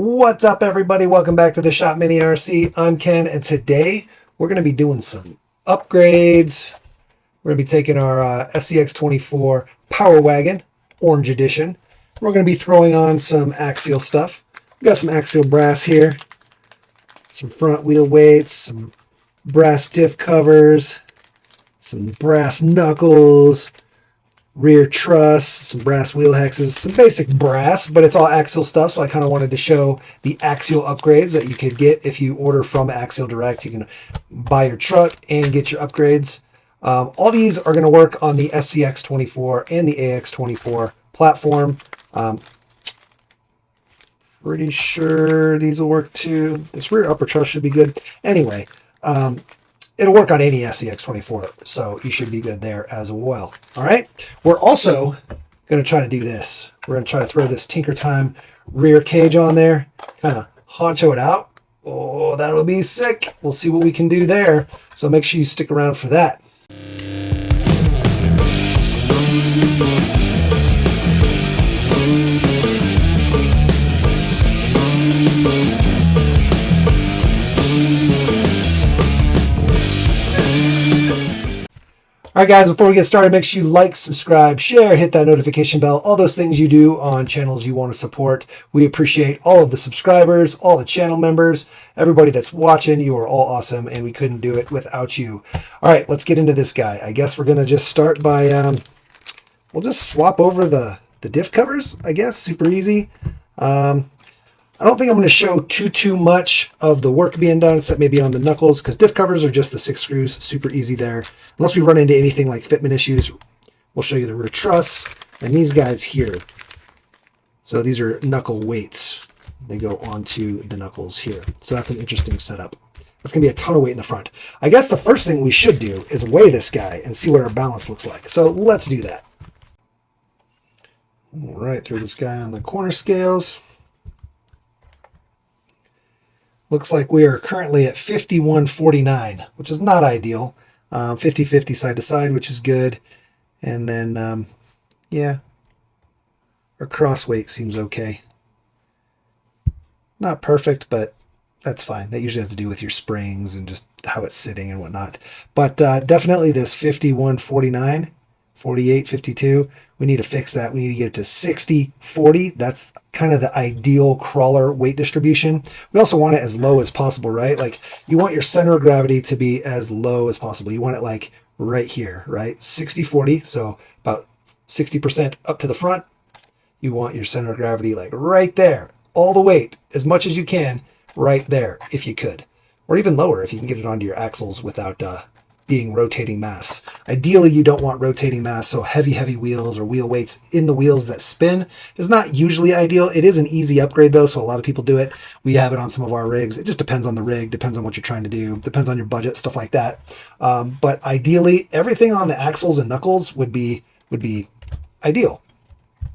What's up, everybody? Welcome back to the Shop Mini RC. I'm Ken, and today we're going to be doing some upgrades. We're going to be taking our SCX24 Power Wagon, Orange Edition. We're going to be throwing on some Axial stuff. We got some Axial brass here, some front wheel weights, some brass diff covers, some brass knuckles, rear truss, some brass wheel hexes, some basic brass, but it's all Axial stuff, so I kind of wanted to show the Axial upgrades that you could get if you order from Axial Direct. You can buy your truck and get your upgrades. All these are going to work on the SCX24 and the AX24 platform. Pretty sure these will work too. This rear upper truss should be good. Anyway, it'll work on any SCX24, so you should be good there as well. All right. We're also going to try to do this. We're going to try to throw this Tinker Time rear cage on there, kind of honcho it out. Oh, that'll be sick. We'll see what we can do there. So make sure you stick around for that. All right, guys, before we get started, make sure you like, subscribe, share, hit that notification bell, all those things you do on channels you want to support. We appreciate all of the subscribers, all the channel members, everybody that's watching. You are all awesome, and we couldn't do it without you. All right, let's get into this guy. I guess we're going to just start by, we'll just swap over the diff covers, I guess. Super easy. I don't think I'm going to show too much of the work being done, except maybe on the knuckles, because diff covers are just the 6 screws. Super easy there. Unless we run into anything like fitment issues, we'll show you the rear truss and these guys here. So these are knuckle weights. They go onto the knuckles here. So that's an interesting setup. That's going to be a ton of weight in the front. I guess the first thing we should do is weigh this guy and see what our balance looks like. So let's do that. All right, throw this guy on the corner scales. Looks like we are currently at 51.49, which is not ideal. 50-50 side to side, which is good. And then, yeah, our cross weight seems okay. Not perfect, but that's fine. That usually has to do with your springs and just how it's sitting and whatnot. But definitely this 51.49, 48, 52, we need to fix that. We need to get it to 60-40. That's kind of the ideal crawler weight distribution. We also want it as low as possible, right? Like you want your center of gravity to be as low as possible. You want it like right here, right? 60-40, so about 60% up to the front. You want your center of gravity like right there. All the weight, as much as you can, right there, if you could. Or even lower if you can get it onto your axles without being rotating mass. Ideally, you don't want rotating mass, so heavy wheels or wheel weights in the wheels that spin is not usually ideal. It is an easy upgrade though, so a lot of people do it. We have it on some of our rigs. It just depends on the rig, depends on what you're trying to do, depends on your budget, stuff like that. But ideally, everything on the axles and knuckles would be ideal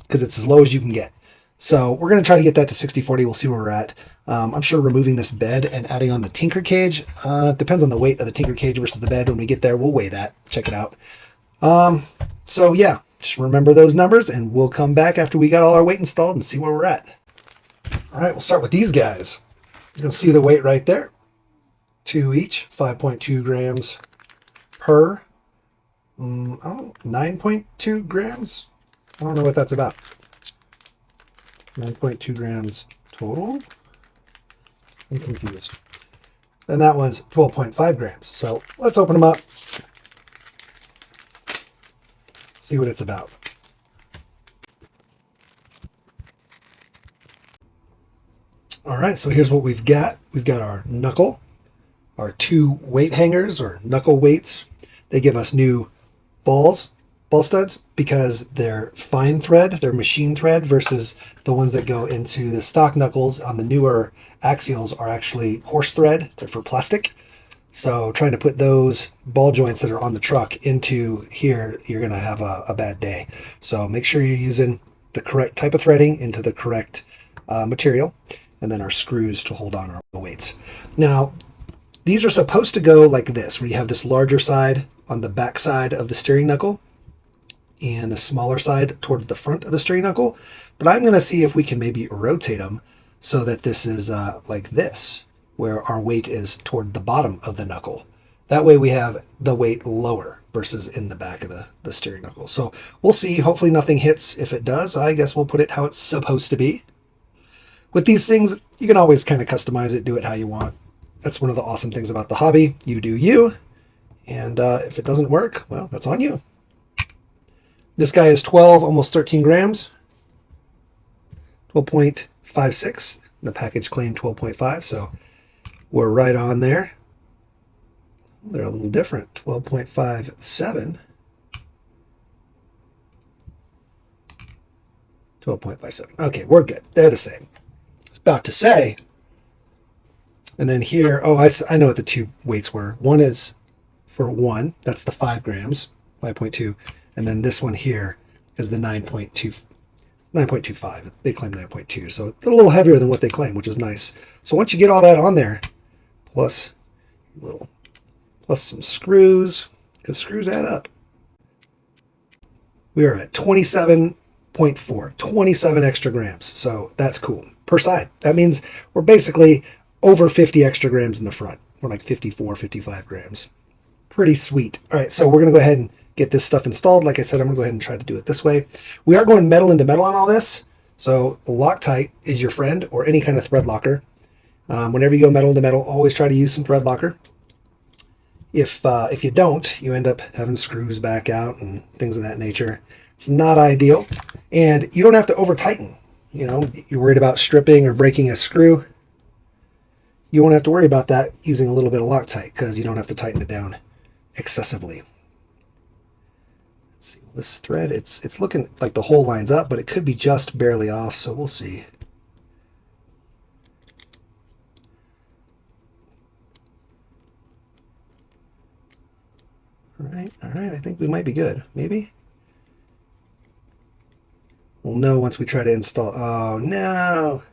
because it's as low as you can get. So we're going to try to get that to 60-40. We'll see where we're at. I'm sure removing this bed and adding on the Tinker cage depends on the weight of the Tinker cage versus the bed. When we get there, we'll weigh that. Check it out. So yeah, just remember those numbers, and we'll come back after we got all our weight installed and see where we're at. All right, we'll start with these guys. You can see the weight right there. 2 each, 5.2 grams per. 9.2 grams. I don't know what that's about. 9.2 grams total. I'm confused. And that one's 12.5 grams. So let's open them up. See what it's about. All right, so here's what we've got. We've got our knuckle, our 2 weight hangers or knuckle weights. They give us new ball studs because they're fine thread, they're machine thread versus the ones that go into the stock knuckles on the newer Axials are actually horse thread. They're for plastic. So trying to put those ball joints that are on the truck into here, you're going to have a bad day. So make sure you're using the correct type of threading into the correct material, and then our screws to hold on our weights. Now, these are supposed to go like this, where you have this larger side on the back side of the steering knuckle and the smaller side towards the front of the steering knuckle. But I'm going to see if we can maybe rotate them so that this is like this, where our weight is toward the bottom of the knuckle. That way we have the weight lower versus in the back of the steering knuckle. So we'll see. Hopefully nothing hits. If it does, I guess we'll put it how it's supposed to be. With these things, you can always kind of customize it, do it how you want. That's one of the awesome things about the hobby. You do you. And if it doesn't work, well, that's on you. This guy is 12, almost 13 grams. 12.56. The package claimed 12.5, so we're right on there. They're a little different. 12.57. 12.57. Okay, we're good. They're the same. I was about to say. And then here, oh, I know what the two weights were. One is for 1, that's the 5 grams, 5.2. And then this one here is the 9.25. They claim 9.2. So it's a little heavier than what they claim, which is nice. So once you get all that on there, plus some screws, because screws add up, we are at 27.4, 27 extra grams. So that's cool per side. That means we're basically over 50 extra grams in the front. We're like 54, 55 grams. Pretty sweet. All right, so we're going to go ahead and get this stuff installed. Like I said, I'm going to go ahead and try to do it this way. We are going metal into metal on all this. So Loctite is your friend, or any kind of thread locker. Whenever you go metal into metal, always try to use some thread locker. If you don't, you end up having screws back out and things of that nature. It's not ideal. And you don't have to over tighten. You know, you're worried about stripping or breaking a screw. You won't have to worry about that using a little bit of Loctite, because you don't have to tighten it down excessively. Let's see, this thread, it's looking like the hole lines up, but it could be just barely off, so we'll see. All right, I think we might be good. Maybe? We'll know once we try to install. Oh, no!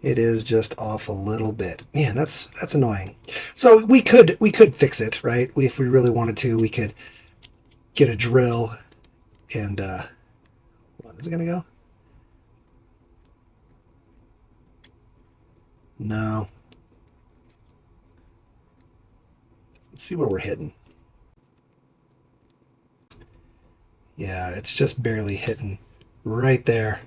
It is just off a little bit. Man, that's annoying. So we could fix it, right? If we really wanted to, we could get a drill and hold on, is it gonna go? No. Let's see where we're hitting. Yeah, it's just barely hitting right there.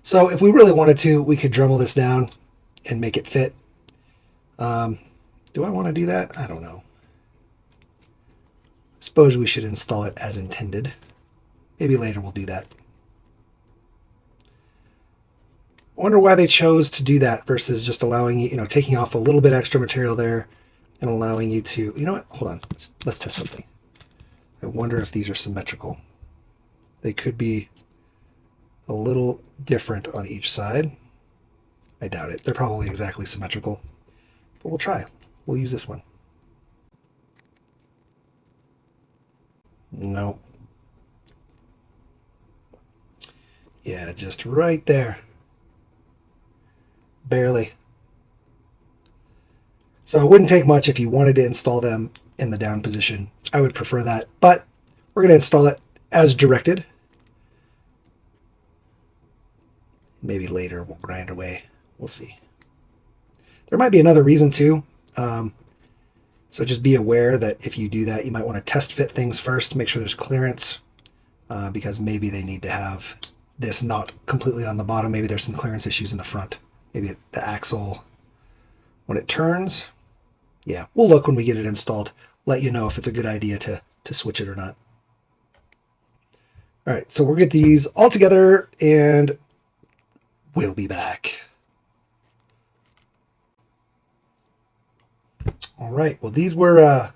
So if we really wanted to, we could Dremel this down and make it fit. Do I want to do that? I don't know. I suppose we should install it as intended. Maybe later we'll do that. I wonder why they chose to do that versus just allowing you, taking off a little bit extra material there and allowing you to, you know what? Hold on. Let's test something. I wonder if these are symmetrical. They could be a little different on each side. I doubt it. They're probably exactly symmetrical, but we'll try. We'll use this one. No. Yeah, just right there. Barely. So it wouldn't take much if you wanted to install them in the down position. I would prefer that, but we're going to install it as directed. Maybe later we'll grind away. We'll see. There might be another reason too. So just be aware that if you do that, you might want to test fit things first, make sure there's clearance, because maybe they need to have this not completely on the bottom. Maybe there's some clearance issues in the front. Maybe the axle, when it turns. Yeah, we'll look when we get it installed. Let you know if it's a good idea to switch it or not. All right, so we'll get these all together and we'll be back. All right, well, these were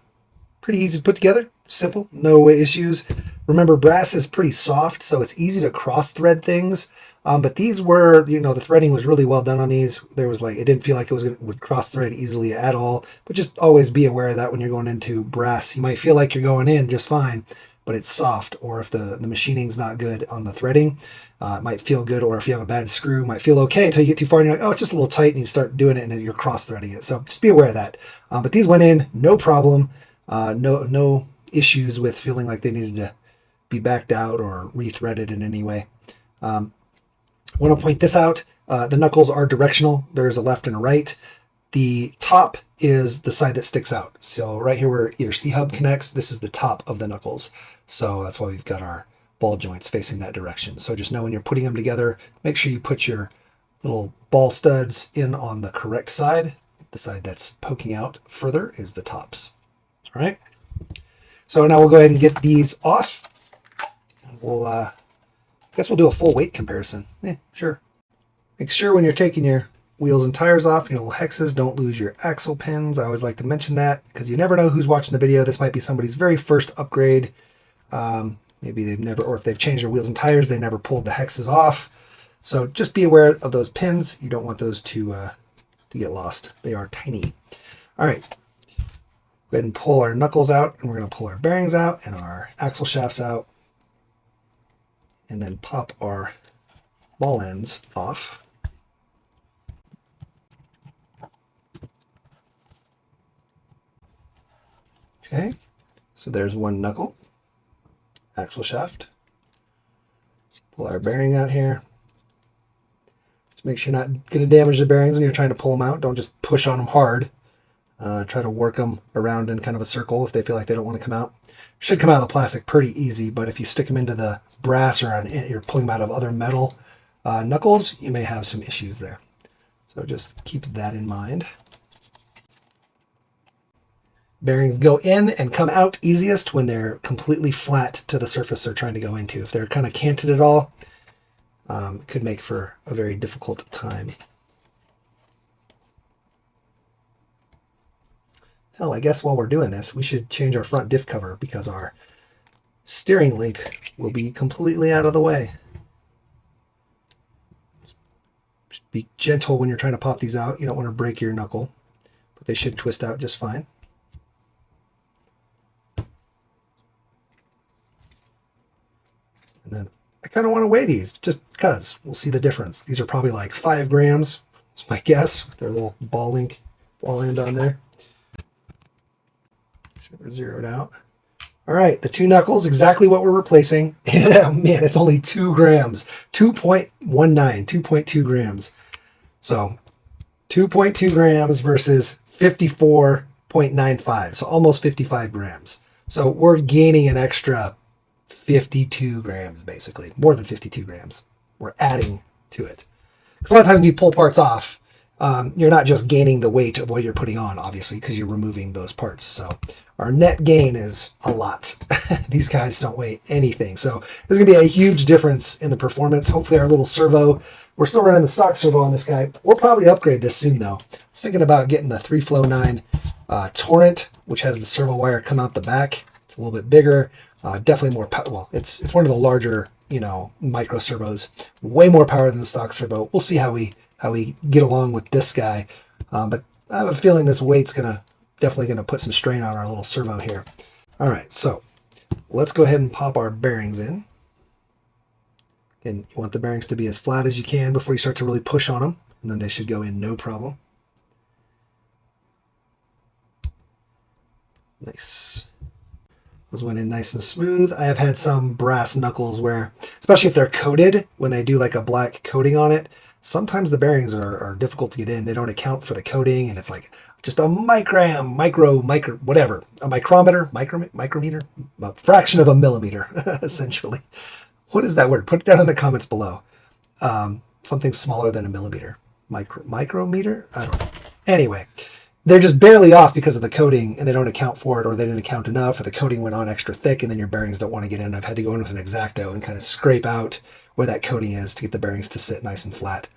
pretty easy to put together. Simple, no issues. Remember, brass is pretty soft, so it's easy to cross-thread things. But these were, the threading was really well done on these. There was it didn't feel like it would cross-thread easily at all. But just always be aware of that when you're going into brass. You might feel like you're going in just fine, but it's soft. Or if the machining's not good on the threading, it might feel good. Or if you have a bad screw, it might feel okay until you get too far and you're like, oh, it's just a little tight, and you start doing it and you're cross-threading it. So just be aware of that. But these went in, no problem. No issues with feeling like they needed to be backed out or rethreaded in any way. I want to point this out. The knuckles are directional. There's a left and a right. The top is the side that sticks out. So right here where your C-hub connects, this is the top of the knuckles. So that's why we've got our ball joints facing that direction. So just know when you're putting them together, make sure you put your little ball studs in on the correct side. The side that's poking out further is the tops. All right. So now we'll go ahead and get these off. We'll, I guess we'll do a full weight comparison. Sure. Make sure when you're taking your wheels and tires off, your little hexes, don't lose your axle pins. I always like to mention that because you never know who's watching the video. This might be somebody's very first upgrade. Maybe they've never, or if they've changed their wheels and tires, they never pulled the hexes off. So just be aware of those pins. You don't want those to get lost. They are tiny. All right. Go ahead and pull our knuckles out, and we're going to pull our bearings out and our axle shafts out, and then pop our ball ends off. Okay, so there's one knuckle, axle shaft. Pull our bearing out here. Just make sure you're not going to damage the bearings when you're trying to pull them out. Don't just push on them hard. Try to work them around in kind of a circle if they feel like they don't want to come out. Should come out of the plastic pretty easy, but if you stick them into the brass or you're pulling them out of other metal knuckles, you may have some issues there. So just keep that in mind. Bearings go in and come out easiest when they're completely flat to the surface they're trying to go into. If they're kind of canted at all, it could make for a very difficult time. Hell, I guess while we're doing this, we should change our front diff cover because our steering link will be completely out of the way. Just be gentle when you're trying to pop these out. You don't want to break your knuckle, but they should twist out just fine. And then I kind of want to weigh these just because we'll see the difference. These are probably like 5 grams. That's my guess. With their little ball end on there. So we're zeroed out. All right, the 2 knuckles, exactly what we're replacing. Man, it's only 2 grams. 2.19, 2.2 grams. So 2.2 grams versus 54.95. So almost 55 grams. So we're gaining an extra 52 grams, basically. More than 52 grams. We're adding to it. Because a lot of times when you pull parts off, you're not just gaining the weight of what you're putting on, obviously, because you're removing those parts. So our net gain is a lot. These guys don't weigh anything. So there's going to be a huge difference in the performance. Hopefully our little servo, we're still running the stock servo on this guy. We'll probably upgrade this soon, though. I was thinking about getting the 3Flow 9 Torrent, which has the servo wire come out the back. It's a little bit bigger. Definitely more power. Well, it's one of the larger, micro servos. Way more power than the stock servo. We'll see how we get along with this guy. But I have a feeling this weight's definitely gonna put some strain on our little servo here. All right, so let's go ahead and pop our bearings in. And you want the bearings to be as flat as you can before you start to really push on them, and then they should go in no problem. Nice. Those went in nice and smooth. I have had some brass knuckles where, especially if they're coated, when they do like a black coating on it, sometimes the bearings are difficult to get in. They don't account for the coating, and it's like just a whatever, a micrometer, a fraction of a millimeter, essentially. What is that word? Put it down in the comments below. Something smaller than a millimeter. Micrometer? I don't know. Anyway, they're just barely off because of the coating, and they don't account for it, or they didn't account enough, or the coating went on extra thick, and then your bearings don't want to get in. I've had to go in with an X-Acto and kind of scrape out where that coating is to get the bearings to sit nice and flat.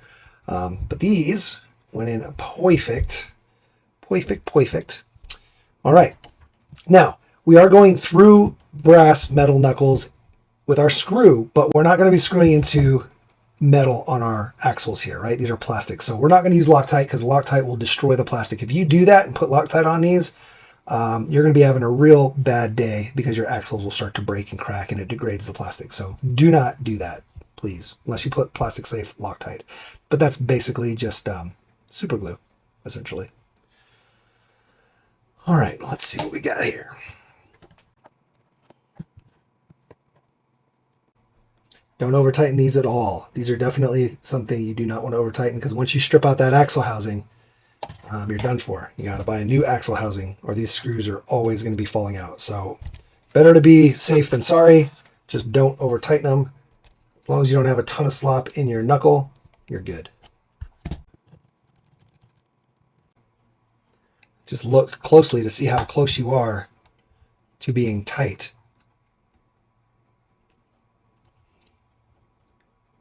But these went in perfect. All right. Now, we are going through brass metal knuckles with our screw, but we're not going to be screwing into metal on our axles here, right? These are plastic. So we're not going to use Loctite because Loctite will destroy the plastic. If you do that and put Loctite on these, you're going to be having a real bad day because your axles will start to break and crack and it degrades the plastic. So do not do that, please, unless you put plastic safe Loctite. But that's basically just super glue, essentially. All right, let's see what we got here. Don't over tighten these at all. These are definitely something you do not want to over tighten, because once you strip out that axle housing, you're done for. You got to buy a new axle housing, or these screws are always going to be falling out. So better to be safe than sorry. Just don't over tighten them. As long as you don't have a ton of slop in your knuckle, you're good. Just look closely to see how close you are to being tight.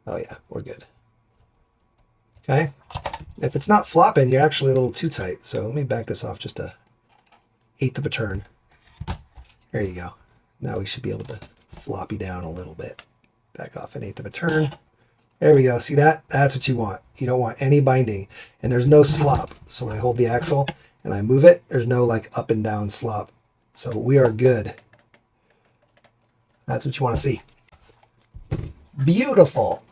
Oh yeah, we're good. Okay. If it's not flopping, you're actually a little too tight. So let me back this off just 1/8 of a turn. There you go. Now we should be able to flop you down a little bit. Back off 1/8 of a turn. There we go. See that? That's what you want. You don't want any binding. And there's no slop. So when I hold the axle and I move it, there's no like up and down slop. So we are good. That's what you want to see. Beautiful.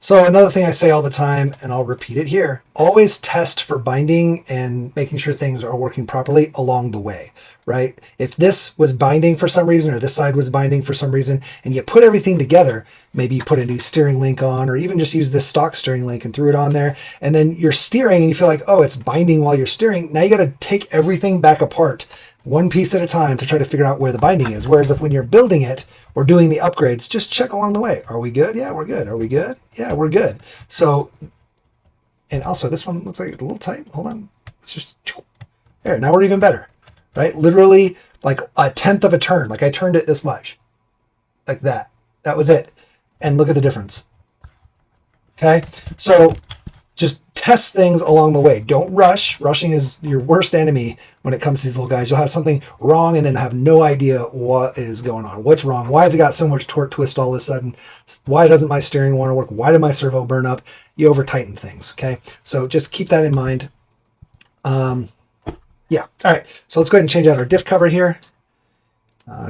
So another thing I say all the time, and I'll repeat it here, always test for binding and making sure things are working properly along the way, right? If this was binding for some reason, or this side was binding for some reason, and you put everything together, maybe you put a new steering link on, or even just use this stock steering link and threw it on there, and then you're steering and you feel like, oh, it's binding while you're steering. Now you got to take everything back apart, one piece at a time, to try to figure out where the binding is. Whereas if when you're building it or doing the upgrades, just check along the way. Are we good? Yeah, we're good. Are we good? Yeah, we're good. So, and also this one looks like it's a little tight. Hold on. It's just, there, now we're even better, right? Literally like 1/10 of a turn. Like I turned it this much, like that. That was it. And look at the difference. Okay. So just test things along the way. Don't rush. Rushing is your worst enemy when it comes to these little guys. You'll have something wrong and then have no idea what is going on. What's wrong? Why has it got so much torque twist all of a sudden? Why doesn't my steering want to work? Why did my servo burn up? You over tighten things. Okay. So just keep that in mind. Yeah. All right. So let's go ahead and change out our diff cover here.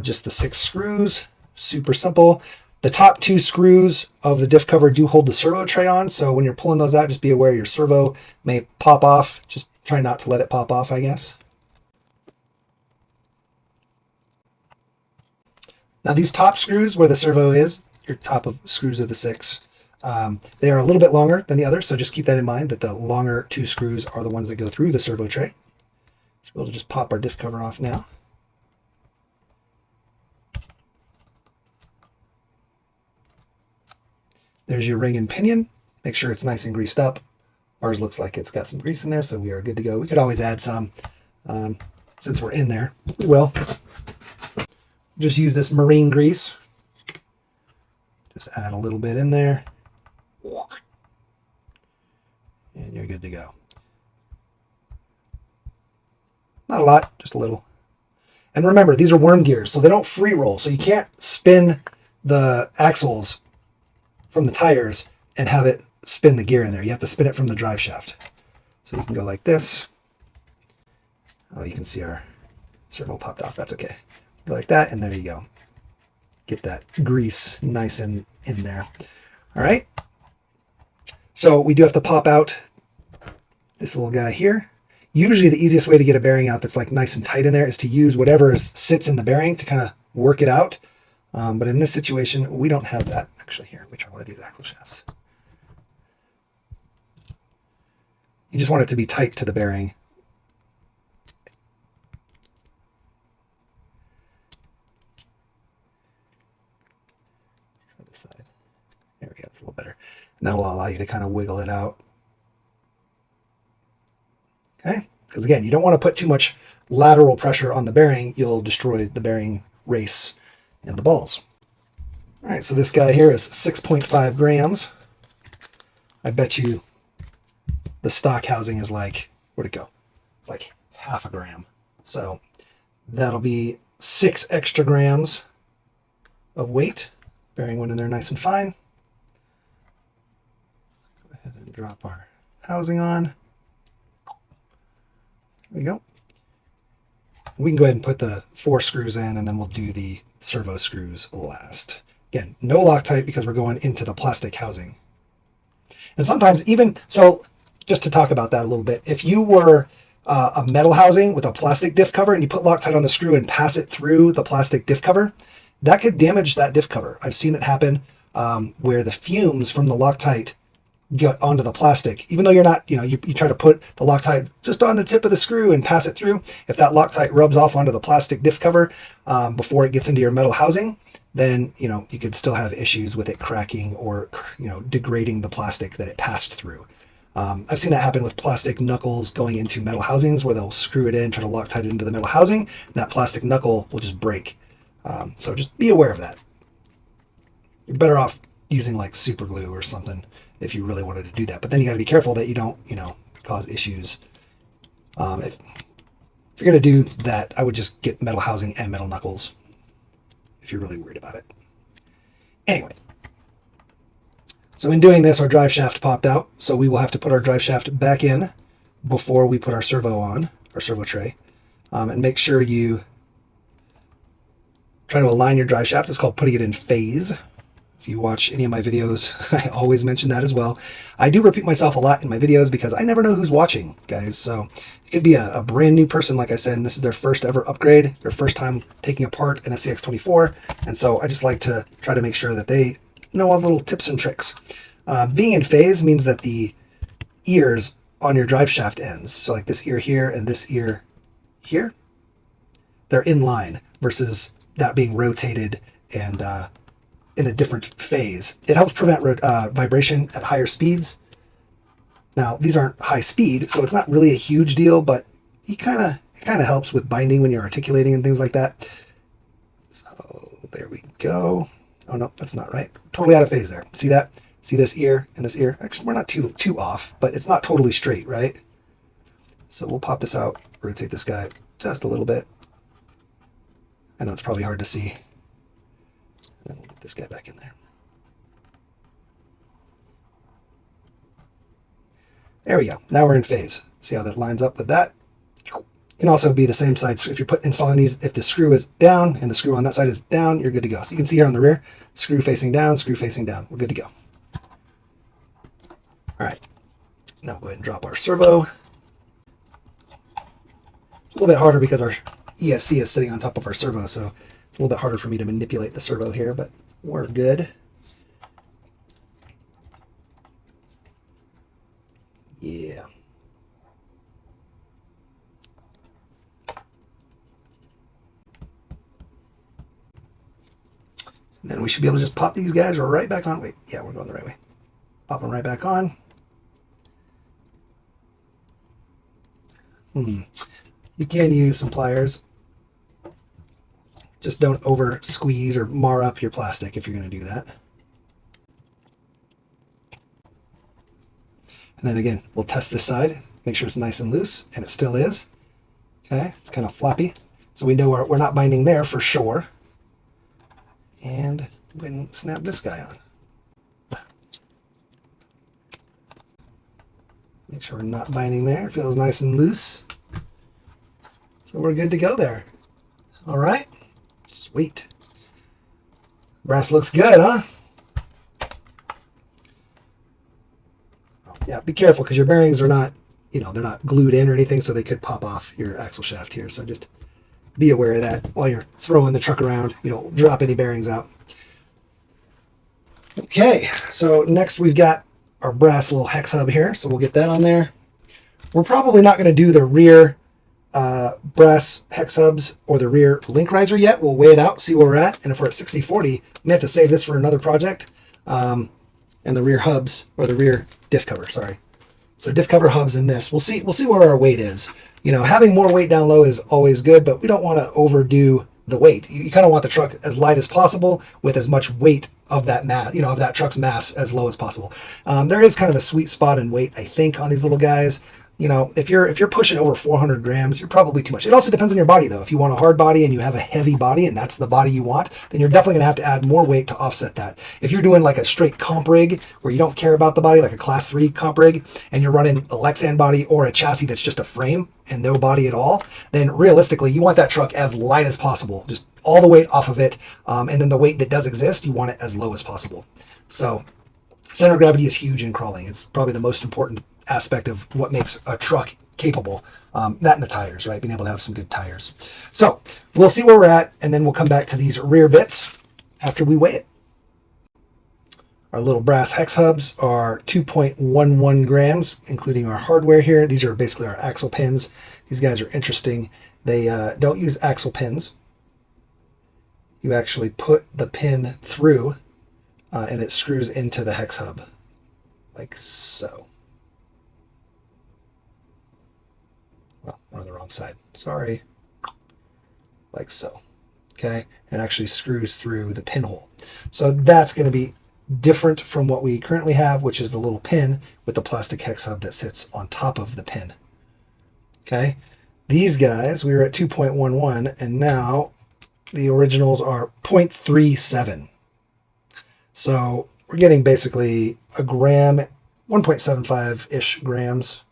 Just the 6 screws. Super simple. The top 2 screws of the diff cover do hold the servo tray on, so when you're pulling those out, just be aware your servo may pop off. Just try not to let it pop off, I guess. Now these top screws, where the servo is, your top of screws of the 6, they are a little bit longer than the others, so just keep that in mind, that the longer 2 screws are the ones that go through the servo tray. Should be able to just pop our diff cover off now. There's your ring and pinion. Make sure it's nice and greased up. Ours looks like it's got some grease in there, so we are good to go. We could always add some since we're in there. We will. Just use this marine grease. Just add a little bit in there. And you're good to go. Not a lot, just a little. And remember, these are worm gears, so they don't free roll. So you can't spin the axles from the tires and have it spin the gear in there. You have to spin it from the drive shaft. So you can go like this. Oh, you can see our servo popped off. That's okay. Go like that, and there you go. Get that grease nice and in there. All right. So we do have to pop out this little guy here. Usually the easiest way to get a bearing out that's like nice and tight in there is to use whatever sits in the bearing to kind of work it out. But in this situation, we don't have that. Actually, here, let me try one of these axle shafts. You just want it to be tight to the bearing. Try this side. There we go, it's a little better. And that'll allow you to kind of wiggle it out. Okay? Because again, you don't want to put too much lateral pressure on the bearing. You'll destroy the bearing race and the balls. All right, so this guy here is 6.5 grams. I bet you the stock housing is like, where'd it go? It's like 0.5 gram. So that'll be 6 extra grams of weight. Bearing went in there nice and fine. Go ahead and drop our housing on. There we go. We can go ahead and put the 4 screws in, and then we'll do the servo screws last. Again, no Loctite because we're going into the plastic housing. And sometimes even, so just to talk about that a little bit, if you were a metal housing with a plastic diff cover and you put Loctite on the screw and pass it through the plastic diff cover, that could damage that diff cover. I've seen it happen where the fumes from the Loctite get onto the plastic. Even though you're not, you try to put the Loctite just on the tip of the screw and pass it through. If that Loctite rubs off onto the plastic diff cover before it gets into your metal housing, then, you could still have issues with it cracking or, degrading the plastic that it passed through. I've seen that happen with plastic knuckles going into metal housings where they'll screw it in, try to Loctite it into the metal housing, and that plastic knuckle will just break. So just be aware of that. You're better off using like super glue or something if you really wanted to do that. But then you got to be careful that you don't, cause issues. If you're going to do that, I would just get metal housing and metal knuckles if you're really worried about it. Anyway. So in doing this, our drive shaft popped out. So we will have to put our drive shaft back in before we put our servo on, our servo tray. And make sure you try to align your drive shaft. It's called putting it in phase. If you watch any of my videos, I always mention that as well. I do repeat myself a lot in my videos because I never know who's watching, guys. So it could be a brand new person, like I said, and this is their first ever upgrade, their first time taking apart an SCX24. And so I just like to try to make sure that they know all the little tips and tricks. Being in phase means that the ears on your drive shaft ends, so like this ear here and this ear here, they're in line versus that being rotated and in a different phase. It helps prevent vibration at higher speeds. Now, these aren't high speed, so it's not really a huge deal, but it kind of helps with binding when you're articulating and things like that. So there we go. Oh no, that's not right. Totally out of phase there. See that? See this ear and this ear? Actually, we're not too off, but it's not totally straight, right? So we'll pop this out, rotate this guy just a little bit. I know it's probably hard to see. And then we'll get this guy back in there. There we go. Now we're in phase. See how that lines up with that? It can also be the same side. So if you're installing these, if the screw is down and the screw on that side is down, you're good to go. So you can see here on the rear, screw facing down, screw facing down. We're good to go. All right. Now we'll go ahead and drop our servo. It's a little bit harder because our ESC is sitting on top of our servo, so it's a little bit harder for me to manipulate the servo here, but we're good. Yeah. And then we should be able to just pop these guys right back on. Wait, yeah, we're going the right way. Pop them right back on. You can use some pliers. Just don't over squeeze or mar up your plastic if you're going to do that. And then again, we'll test this side, make sure it's nice and loose, and it still is. Okay, it's kind of floppy. So we know we're not binding there for sure. And we can snap this guy on. Make sure we're not binding there. It feels nice and loose. So we're good to go there. All right. Sweet. Brass looks good, huh? Yeah, be careful because your bearings are not, they're not glued in or anything, so they could pop off your axle shaft here. So just be aware of that while you're throwing the truck around. You don't drop any bearings out. Okay, so next we've got our brass little hex hub here, so we'll get that on there. We're probably not going to do the rear brass hex hubs or the rear link riser yet. We'll weigh it out, see where we're at, and if we're at 60/40, we may have to save this for another project. And the rear hubs, or the rear diff cover, sorry. So diff cover hubs in this. We'll see where our weight is. Having more weight down low is always good, but we don't want to overdo the weight. You kind of want the truck as light as possible with as much weight of that mass, of that truck's mass as low as possible. There is kind of a sweet spot in weight, I think, on these little guys. If you're pushing over 400 grams, you're probably too much. It also depends on your body, though. If you want a hard body and you have a heavy body and that's the body you want, then you're definitely going to have to add more weight to offset that. If you're doing like a straight comp rig where you don't care about the body, like a class 3 comp rig, and you're running a Lexan body or a chassis that's just a frame and no body at all, then realistically, you want that truck as light as possible. Just all the weight off of it. And then the weight that does exist, you want it as low as possible. So center of gravity is huge in crawling. It's probably the most important aspect of what makes a truck capable. That and the tires, right? Being able to have some good tires. So we'll see where we're at, and then we'll come back to these rear bits after we weigh it. Our little brass hex hubs are 2.11 grams, including our hardware here. These are basically our axle pins. These guys are interesting. They don't use axle pins. You actually put the pin through and it screws into the hex hub, like so. Well, we're on the wrong side. Sorry. Like so. Okay, and it actually screws through the pinhole. So that's going to be different from what we currently have, which is the little pin with the plastic hex hub that sits on top of the pin. Okay, these guys, we were at 2.11, and now the originals are 0.37. So we're getting basically a gram, 1.75-ish grams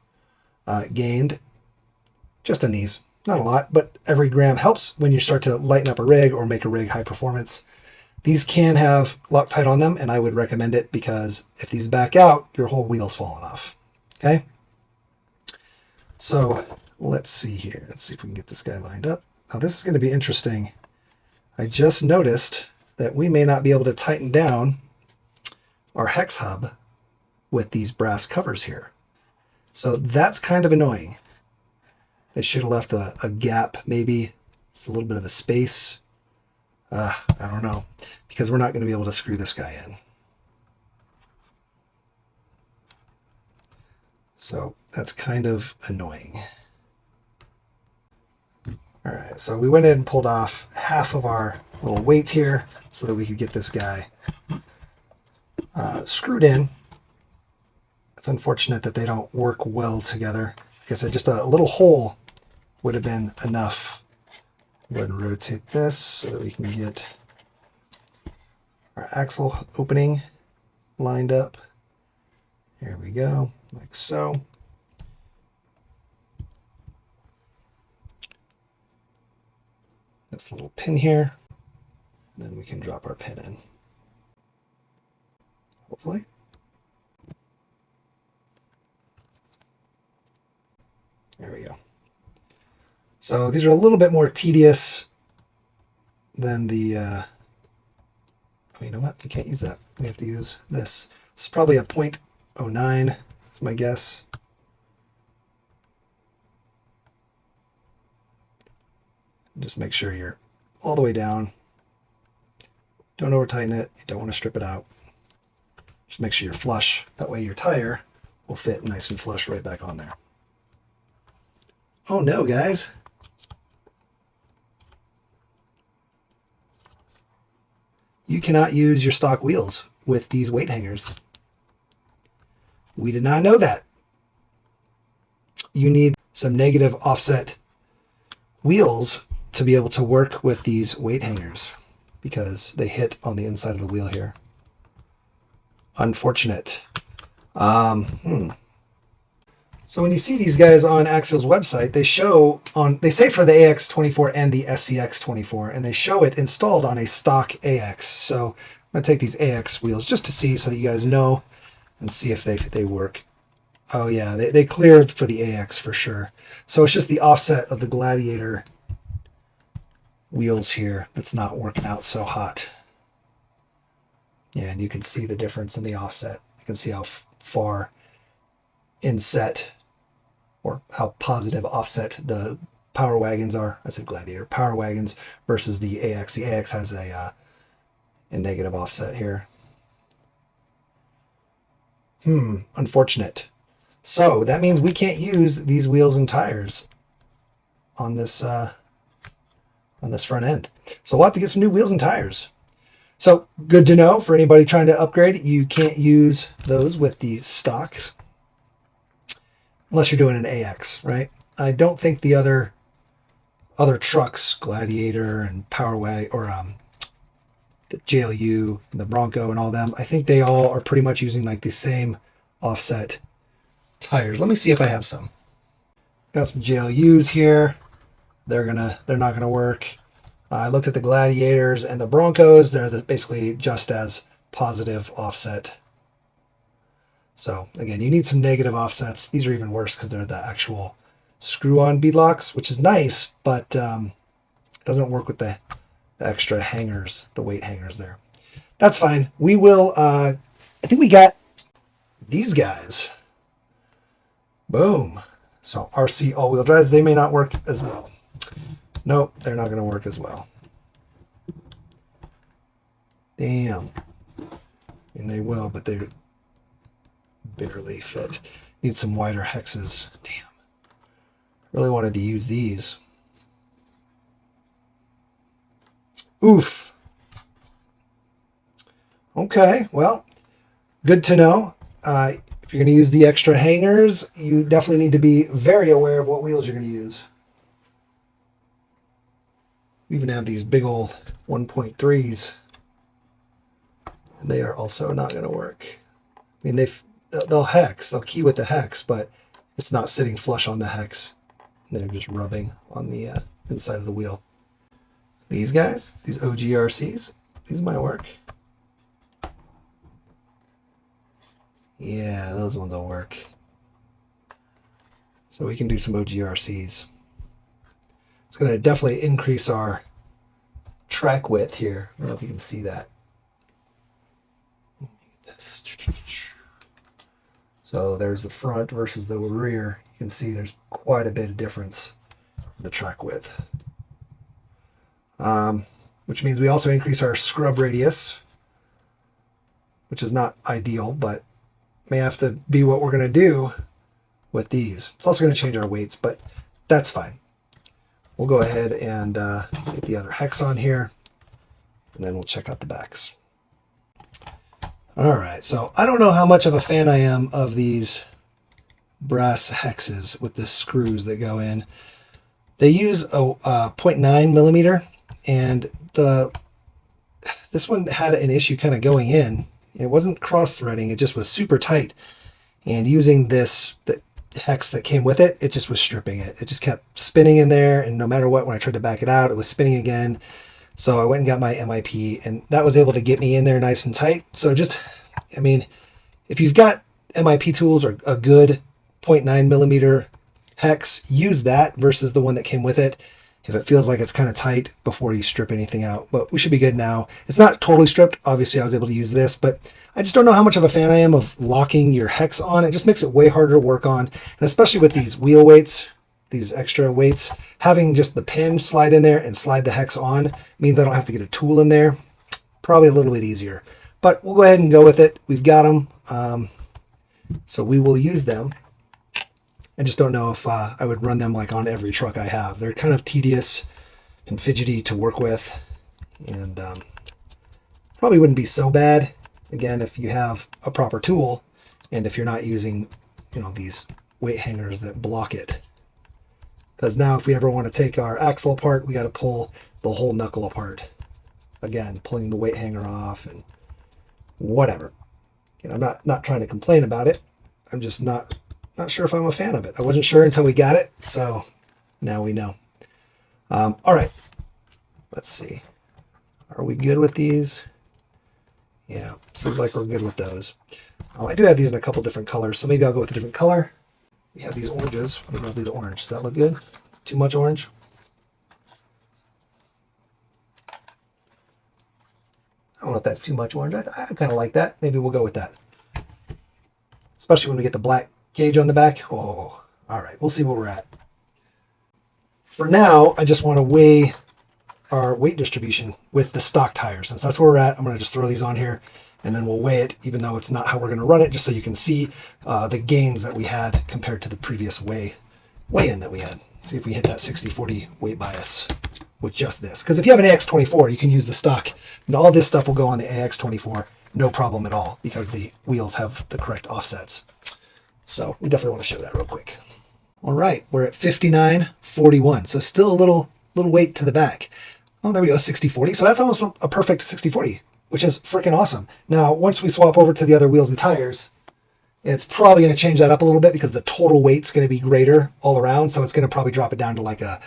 gained just in these. Not a lot, but every gram helps when you start to lighten up a rig or make a rig high performance. These can have Loctite on them, and I would recommend it because if these back out, your whole wheel's falling off. Okay? So let's see here. Let's see if we can get this guy lined up. Now this is going to be interesting. I just noticed that we may not be able to tighten down our hex hub with these brass covers here. So that's kind of annoying. They should have left a gap, maybe. Just a little bit of a space. I don't know, because we're not going to be able to screw this guy in. So that's kind of annoying. All right, so we went in and pulled off half of our little weight here so that we could get this guy screwed in. It's unfortunate that they don't work well together. Like I said, just a little hole would have been enough. Go ahead and rotate this so that we can get our axle opening lined up. Here we go, like so. This little pin here, and then we can drop our pin in, hopefully. There we go. So these are a little bit more tedious than the, oh, you know what? We can't use that. We have to use this. This is probably a 0.09. That's my guess. Just make sure you're all the way down. Don't over tighten it. You don't want to strip it out. Just make sure you're flush. That way your tire will fit nice and flush right back on there. Oh no, guys. You cannot use your stock wheels with these weight hangers. We did not know that. You need some negative offset wheels to be able to work with these weight hangers because they hit on the inside of the wheel here. Unfortunate. So when you see these guys on Axial's website, they say for the AX24 and the SCX24, and they show it installed on a stock AX. So I'm going to take these AX wheels just to see so that you guys know and see if they work. Oh yeah, they cleared for the AX for sure. So it's just the offset of the Gladiator wheels here that's not working out so hot. Yeah, and you can see the difference in the offset. You can see how far inset or how positive offset the Power Wagons are. I said Gladiator. Power Wagons versus the AX. The AX has a negative offset here. Unfortunate. So that means we can't use these wheels and tires on this front end. So we'll have to get some new wheels and tires. So good to know for anybody trying to upgrade. You can't use those with the stocks unless you're doing an AX, right? I don't think the other trucks, Gladiator and Power Wagon, or the JLU and the Bronco and all them, I think they all are pretty much using like the same offset tires. Let me see if I have some. Got some JLUs here. They're not gonna work. I looked at the Gladiators and the Broncos. They're basically just as positive offset. So again, you need some negative offsets. These are even worse because they're the actual screw-on beadlocks, which is nice, but doesn't work with the extra hangers, the weight hangers there. That's fine. We will I think we got these guys. Boom. So RC all-wheel drives, they may not work as well. Nope, they're not going to work as well. Damn. And they will, but they barely fit. Need some wider hexes. Damn. Really wanted to use these. Oof. Okay, well, good to know. If you're going to use the extra hangers, you definitely need to be very aware of what wheels you're going to use. We even have these big old 1.3s, and they are also not going to work. I mean, they'll hex, they'll key with the hex, but it's not sitting flush on the hex, and they're just rubbing on the inside of the wheel. These guys, these OGRCs, these might work. Yeah, those ones will work. So we can do some OGRCs. It's going to definitely increase our track width here. I don't know if you can see that. So there's the front versus the rear. You can see there's quite a bit of difference in the track width. Which means we also increase our scrub radius, which is not ideal, but may have to be what we're going to do with these. It's also going to change our weights, but that's fine. We'll go ahead and get the other hex on here, and then we'll check out the backs. All right, so I don't know how much of a fan I am of these brass hexes with the screws that go in. They use a 0.9 millimeter, and this one had an issue kind of going in. It wasn't cross-threading, it just was super tight. And using the hex that came with it, it just was stripping it. It just kept spinning in there, and no matter what, when I tried to back it out, it was spinning again. So I went and got my MIP, and that was able to get me in there nice and tight. So just, I mean, if you've got MIP tools or a good 0.9 millimeter hex, use that versus the one that came with it. If it feels like it's kind of tight before you strip anything out, but we should be good now. It's not totally stripped. Obviously I was able to use this, but I just don't know how much of a fan I am of locking your hex on. It just makes it way harder to work on. And especially with these wheel weights, these extra weights, having just the pin slide in there and slide the hex on means I don't have to get a tool in there. Probably a little bit easier, but we'll go ahead and go with it. We've got them. So we will use them. I just don't know if I would run them like on every truck I have. They're kind of tedious and fidgety to work with, and probably wouldn't be so bad, again, if you have a proper tool and if you're not using, you know, these weight hangers that block it. Because now if we ever want to take our axle apart, we got to pull the whole knuckle apart. Again, pulling the weight hanger off and whatever. You know, I'm not trying to complain about it. I'm just not sure if I'm a fan of it. I wasn't sure until we got it, so now we know. All right, let's see. Are we good with these? Yeah, seems like we're good with those. I do have these in a couple different colors, so maybe I'll go with a different color. We have these oranges. Maybe I'll do the orange. Does that look good? Too much orange? I don't know if that's too much orange. I kind of like that. Maybe we'll go with that. Especially when we get the black cage on the back. Oh, all right. We'll see where we're at. For now, I just want to weigh our weight distribution with the stock tires. Since that's where we're at, I'm going to just throw these on here, and then we'll weigh it, even though it's not how we're going to run it, just so you can see the gains that we had compared to the previous weigh-in that we had. See if we hit that 60-40 weight bias with just this. Because if you have an AX24, you can use the stock. And all this stuff will go on the AX24, no problem at all, because the wheels have the correct offsets. So we definitely want to show that real quick. All right, we're at 59.41, so still a little weight to the back. Oh, there we go, 60-40. So that's almost a perfect 60-40, which is freaking awesome. Now, once we swap over to the other wheels and tires, it's probably going to change that up a little bit because the total weight's going to be greater all around. So it's going to probably drop it down to like a,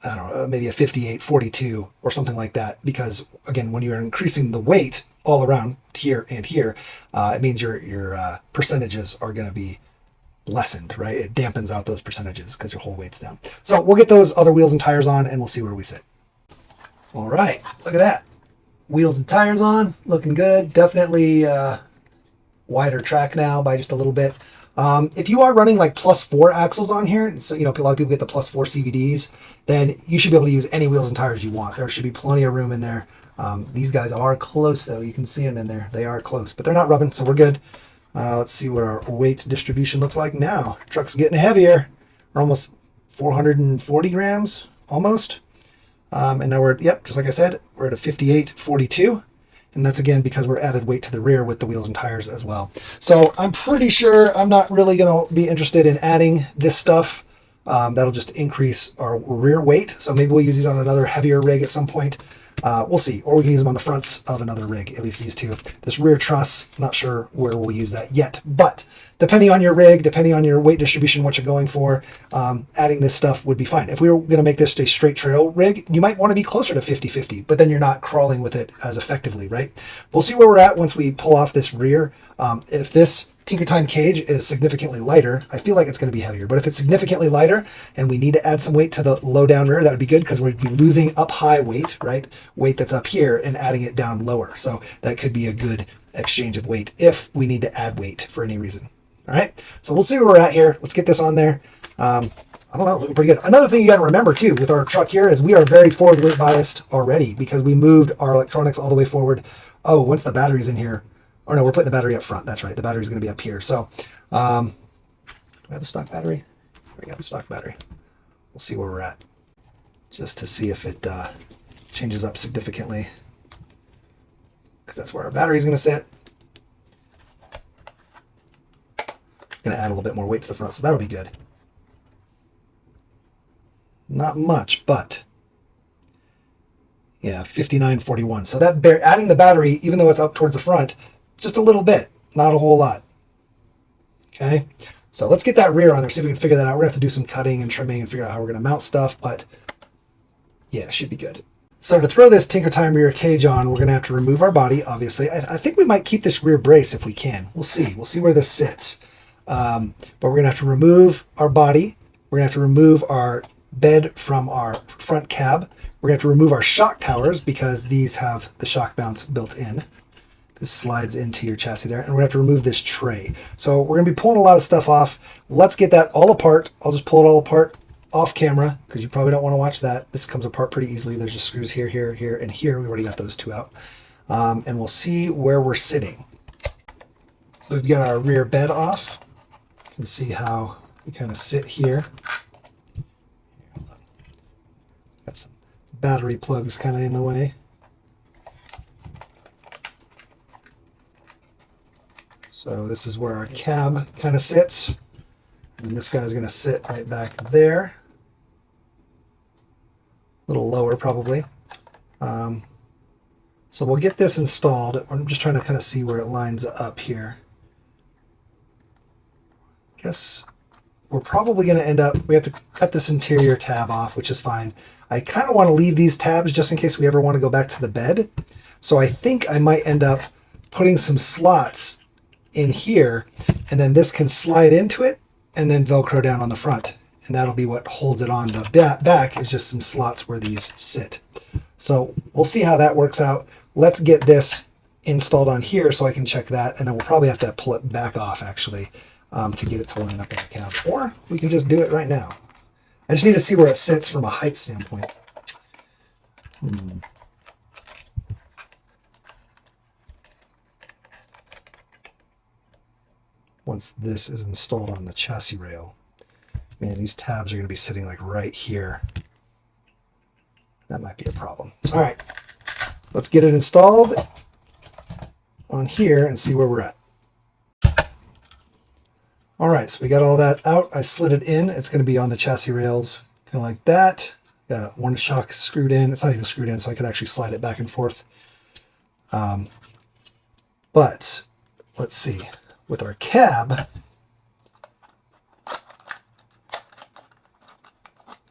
I don't know, maybe a 58-42 or something like that. Because again, when you're increasing the weight all around here and here, it means your percentages are going to be lessened, right? It dampens out those percentages because your whole weight's down. So we'll get those other wheels and tires on and we'll see where we sit. All right, look at that. Wheels and tires on, looking good. Definitely wider track now by just a little bit. If you are running like +4 axles on here, so you know a lot of people get the +4 CVDs, then you should be able to use any wheels and tires you want. There should be plenty of room in there. These guys are close though. You can see them in there. They are close, but they're not rubbing, so we're good. Let's see what our weight distribution looks like now. Truck's getting heavier. We're almost 440 grams, almost. And now we're, yep, just like I said, we're at a 58.42. And that's again because we're added weight to the rear with the wheels and tires as well. So I'm pretty sure I'm not really going to be interested in adding this stuff. That'll just increase our rear weight. So maybe we'll use these on another heavier rig at some point. We'll see. Or we can use them on the fronts of another rig, at least these two. This rear truss, I'm not sure where we'll use that yet. But depending on your rig, depending on your weight distribution, what you're going for, adding this stuff would be fine. If we were going to make this a straight trail rig, you might want to be closer to 50-50, but then you're not crawling with it as effectively, right? We'll see where we're at once we pull off this rear. If this Tinker Time cage is significantly lighter, I feel like it's going to be heavier, but if it's significantly lighter and we need to add some weight to the low down rear, that would be good because we'd be losing up high weight, right? Weight that's up here and adding it down lower. So that could be a good exchange of weight if we need to add weight for any reason. All right, so we'll see where we're at here. Let's get this on there. I don't know, looking pretty good. Another thing you got to remember too with our truck here is we are very forward biased already because we moved our electronics all the way forward. Oh, once the battery's in here, or no, we're putting the battery up front. That's right, the battery's going to be up here. So, do I have a stock battery? We got the stock battery. We'll see where we're at, just to see if it changes up significantly, because that's where our battery's going to sit. Going to add a little bit more weight to the front, so that'll be good. Not much, but yeah, 59.41. So that adding the battery, even though it's up towards the front, just a little bit, not a whole lot. Okay, so let's get that rear on there, see if we can figure that out. We're gonna have to do some cutting and trimming and figure out how we're gonna mount stuff, but yeah, it should be good. So to throw this Tinker Time rear cage on, we're gonna have to remove our body, obviously. I think we might keep this rear brace if we can. We'll see. We'll see where this sits. But we're gonna have to remove our body. We're gonna have to remove our bed from our front cab. We're gonna have to remove our shock towers because these have the shock mounts built in. This slides into your chassis there, and we're gonna have to remove this tray. So we're gonna be pulling a lot of stuff off. Let's get that all apart. I'll just pull it all apart off camera because you probably don't want to watch that. This comes apart pretty easily. There's just screws here, here, here, and here. We already got those two out. And we'll see where we're sitting. So we've got our rear bed off. You can see how we kind of sit here. Got some battery plugs kind of in the way. So this is where our cab kind of sits. And this guy's going to sit right back there. A little lower probably. So we'll get this installed. I'm just trying to kind of see where it lines up here. Guess we're probably going to end up, we have to cut this interior tab off, which is fine. I kind of want to leave these tabs just in case we ever want to go back to the bed. So I think I might end up putting some slots in here, and then this can slide into it and then Velcro down on the front. And that'll be what holds it on. The back is just some slots where these sit. So we'll see how that works out. Let's get this installed on here so I can check that, and then we'll probably have to pull it back off actually to get it to line up in the cab. Or we can just do it right now. I just need to see where it sits from a height standpoint. Once this is installed on the chassis rail, man, these tabs are going to be sitting like right here. That might be a problem. All right, let's get it installed on here and see where we're at. All right, so we got all that out. I slid it in. It's going to be on the chassis rails, kind of like that. Got one shock screwed in. It's not even screwed in, so I could actually slide it back and forth. But let's see. With our cab,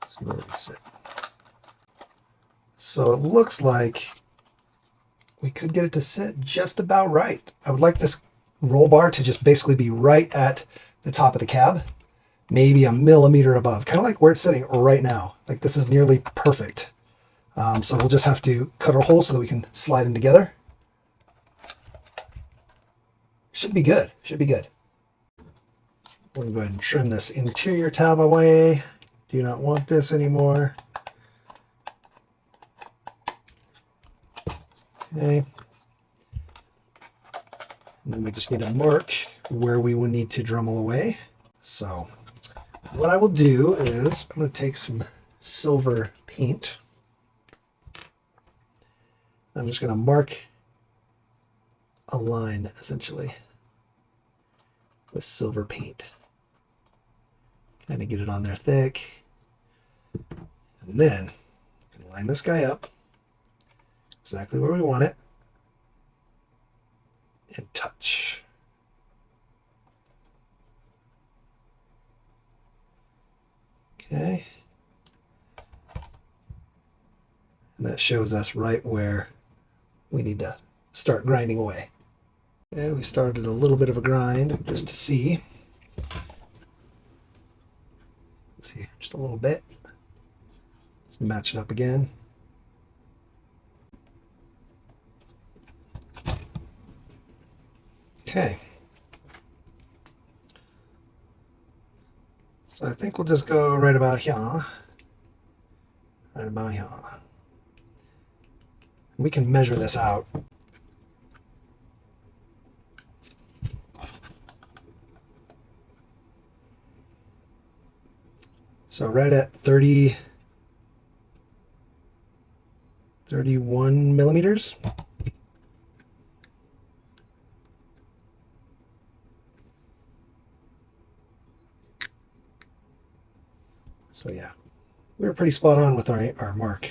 let's see where we sit. So it looks like we could get it to sit just about right. I would like this roll bar to just basically be right at the top of the cab, maybe a millimeter above, kind of like where it's sitting right now. Like this is nearly perfect. So we'll just have to cut a hole so that we can slide them together. Should be good. Should be good. We're going to go ahead and trim this interior tab away. Do not want this anymore. Okay. And then we just need to mark where we will need to Dremel away. So what I will do is I'm going to take some silver paint. I'm just going to mark a line essentially with silver paint. Kind of get it on there thick. And then I'm going to line this guy up exactly where we want it and touch. Okay. And that shows us right where we need to start grinding away. And we started a little bit of a grind just to see. Let's see, just a little bit. Let's match it up again. Okay. So I think we'll just go right about here. Right about here. We can measure this out. So right at 31 millimeters. So yeah, we were pretty spot on with our mark.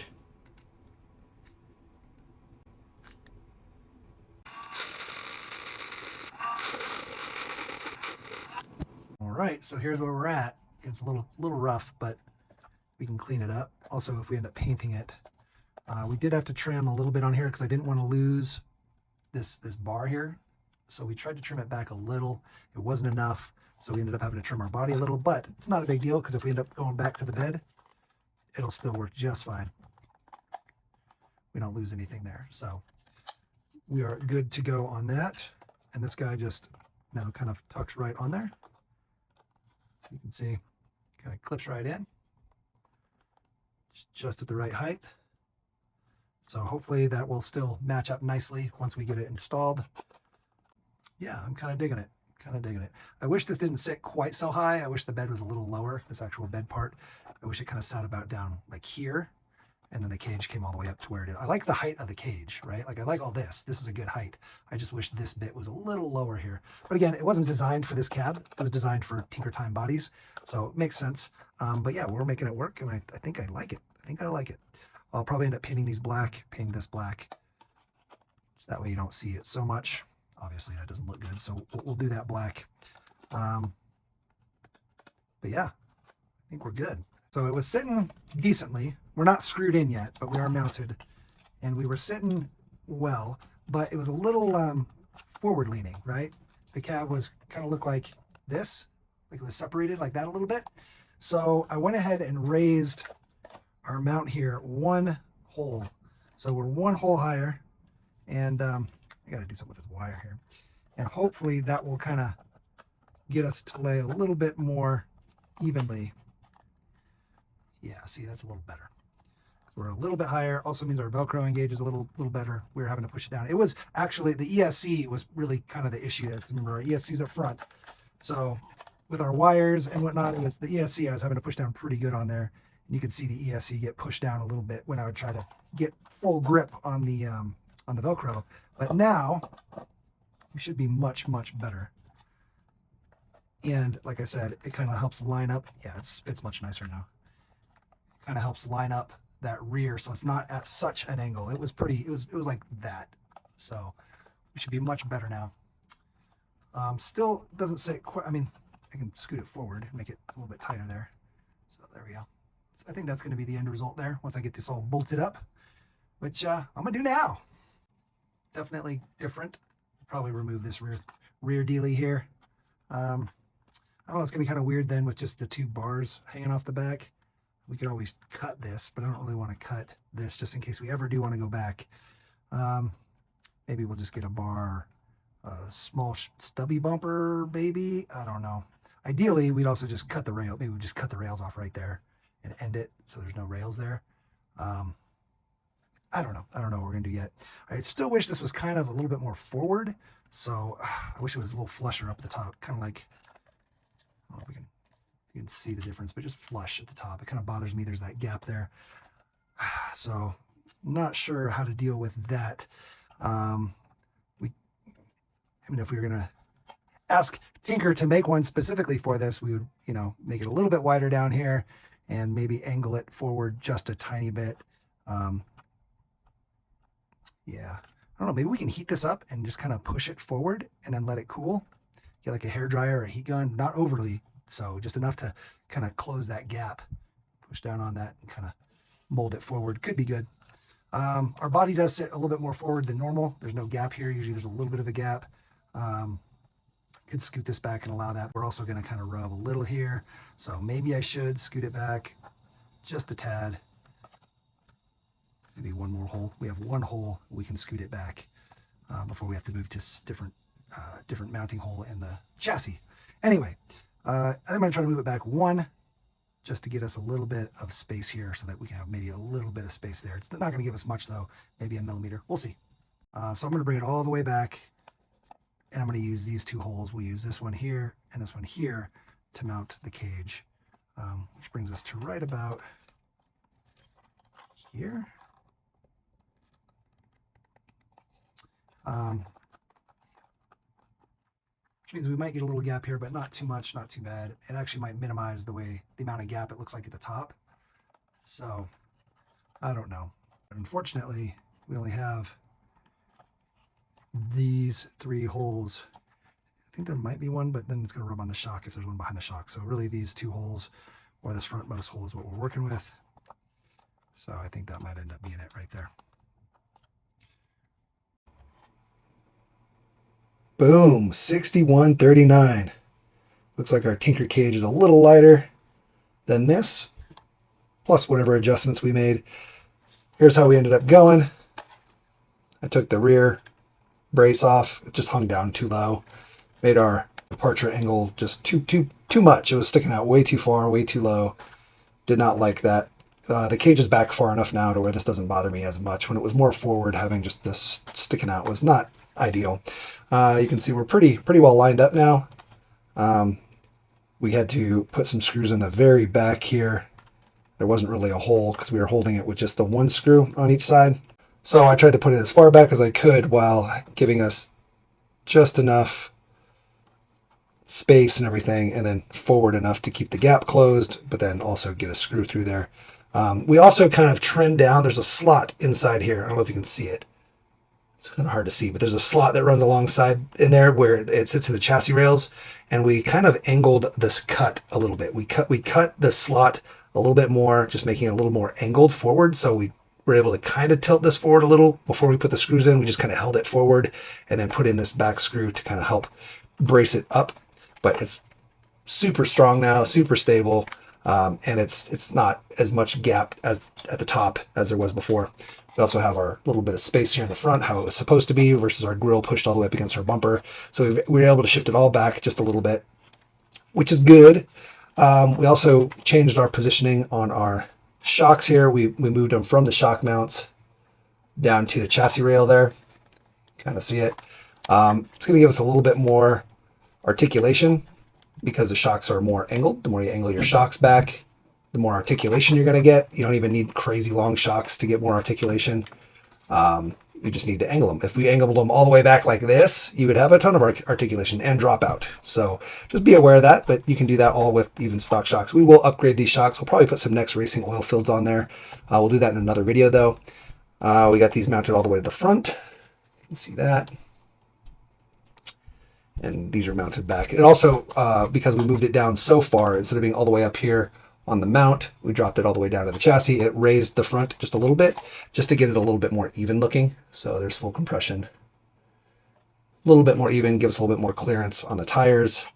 All right, so here's where we're at. It's a little rough, but we can clean it up. Also, if we end up painting it, we did have to trim a little bit on here because I didn't want to lose this bar here. So we tried to trim it back a little. It wasn't enough, so we ended up having to trim our body a little, but it's not a big deal because if we end up going back to the bed, it'll still work just fine. We don't lose anything there. So we are good to go on that. And this guy just now kind of tucks right on there. So you can see, kind of clips right in. Just at the right height. So hopefully that will still match up nicely once we get it installed. Yeah, I'm kind of digging it. I wish this didn't sit quite so high. I wish the bed was a little lower, this actual bed part. I wish it kind of sat about down like here, and then the cage came all the way up to where it is. I like the height of the cage, right? Like I like all this. This is a good height. I just wish this bit was a little lower here. But again, it wasn't designed for this cab. It was designed for Tinker Time bodies. So it makes sense. But yeah, we're making it work, and I think I like it. I'll probably end up painting these black, painting this black. So that way you don't see it so much. Obviously that doesn't look good, so we'll do that black. But yeah, I think we're good. So it was sitting decently. We're not screwed in yet, but we are mounted. And we were sitting well, but it was a little forward leaning, right? The cab was kind of looked like this, like it was separated like that a little bit. So I went ahead and raised our mount here one hole. So we're one hole higher, and I got to do something with this wire here. And hopefully that will kind of get us to lay a little bit more evenly. Yeah, see, that's a little better. So we're a little bit higher. Also means our Velcro engage is a little better. We were having to push it down. It was actually, the ESC was really kind of the issue there. Because remember, our ESC's up front. So with our wires and whatnot, it was the ESC I was having to push down pretty good on there. And you can see the ESC get pushed down a little bit when I would try to get full grip on the Velcro. But now we should be much better. And like I said, it kind of helps line up. Yeah, it's much nicer now. It kind of helps line up that rear, so it's not at such an angle. It was like that. So we should be much better now. Still doesn't sit quite. I mean, I can scoot it forward, make it a little bit tighter there. So there we go. So I think that's going to be the end result there once I get this all bolted up, which I'm gonna do now. Definitely different. Probably remove this rear dealie here. I don't know, it's gonna be kind of weird then with just the two bars hanging off the back. We could always cut this, but I don't really want to cut this just in case we ever do want to go back. Maybe we'll just get a bar small stubby bumper, maybe. I don't know. Ideally, we'd also just cut the rail. Maybe we just cut the rails off right there and end it so there's no rails there. I don't know. I don't know what we're going to do yet. I still wish this was kind of a little bit more forward. So I wish it was a little flusher up the top, kind of like, I don't know if you can see the difference, but just flush at the top. It kind of bothers me. There's that gap there. So not sure how to deal with that. If we were going to ask Tinker to make one specifically for this, we would, make it a little bit wider down here and maybe angle it forward just a tiny bit. Yeah, I don't know, maybe we can heat this up and just kind of push it forward and then let it cool. Get like a hair dryer or a heat gun, not overly so, just enough to kind of close that gap. Push down on that and kind of mold it forward. Could be good. Our body does sit a little bit more forward than normal. There's no gap here. Usually there's a little bit of a gap. Could scoot this back and allow that. We're also going to kind of rub a little here. So maybe I should scoot it back just a tad. Maybe one more hole. We have one hole. We can scoot it back before we have to move to different mounting hole in the chassis. Anyway, I think I'm going to try to move it back one just to get us a little bit of space here so that we can have maybe a little bit of space there. It's not going to give us much though, maybe a millimeter. We'll see. So I'm going to bring it all the way back and I'm going to use these two holes. We'll use this one here and this one here to mount the cage, which brings us to right about here. Which means we might get a little gap here, but not too much, not too bad. It actually might minimize the amount of gap it looks like at the top. So I don't know. But unfortunately, we only have these three holes. I think there might be one, but then it's going to rub on the shock if there's one behind the shock. So really these two holes or this frontmost hole is what we're working with. So I think that might end up being it right there. Boom, 6139. Looks like our Tinker cage is a little lighter than this, plus whatever adjustments we made. Here's how we ended up going. I took the rear brace off. It just hung down too low. Made our departure angle just too much. It was sticking out way too far, way too low. Did not like that. The cage is back far enough now to where this doesn't bother me as much. When it was more forward, having just this sticking out was not ideal. You can see we're pretty well lined up now. We had to put some screws in the very back here. There wasn't really a hole because we were holding it with just the one screw on each side. So I tried to put it as far back as I could while giving us just enough space and everything, and then forward enough to keep the gap closed, but then also get a screw through there. We also kind of trimmed down. There's a slot inside here. I don't know if you can see it. It's kind of hard to see, but there's a slot that runs alongside in there where it sits in the chassis rails, and we kind of angled this cut a little bit. We cut the slot a little bit more, just making it a little more angled forward. So we were able to kind of tilt this forward a little before we put the screws in. We just kind of held it forward and then put in this back screw to kind of help brace it up. But it's super strong now, super stable, and it's not as much gap as at the top as there was before. We also have our little bit of space here in the front, how it was supposed to be, versus our grill pushed all the way up against our bumper. So we were able to shift it all back just a little bit, which is good. We also changed our positioning on our shocks here. We moved them from the shock mounts down to the chassis rail there. Kind of see it. It's going to give us a little bit more articulation because the shocks are more angled. The more you angle your shocks back, the more articulation you're going to get. You don't even need crazy long shocks to get more articulation. You just need to angle them. If we angled them all the way back like this, you would have a ton of articulation and drop out. So just be aware of that, but you can do that all with even stock shocks. We will upgrade these shocks. We'll probably put some Next Racing oil fields on there. We'll do that in another video though. We got these mounted all the way to the front. You can see that. And these are mounted back. And also, because we moved it down so far, instead of being all the way up here on the mount, we dropped it all the way down to the chassis. It raised the front just a little bit, just to get it a little bit more even looking. So there's full compression. A little bit more even, gives a little bit more clearance on the tires.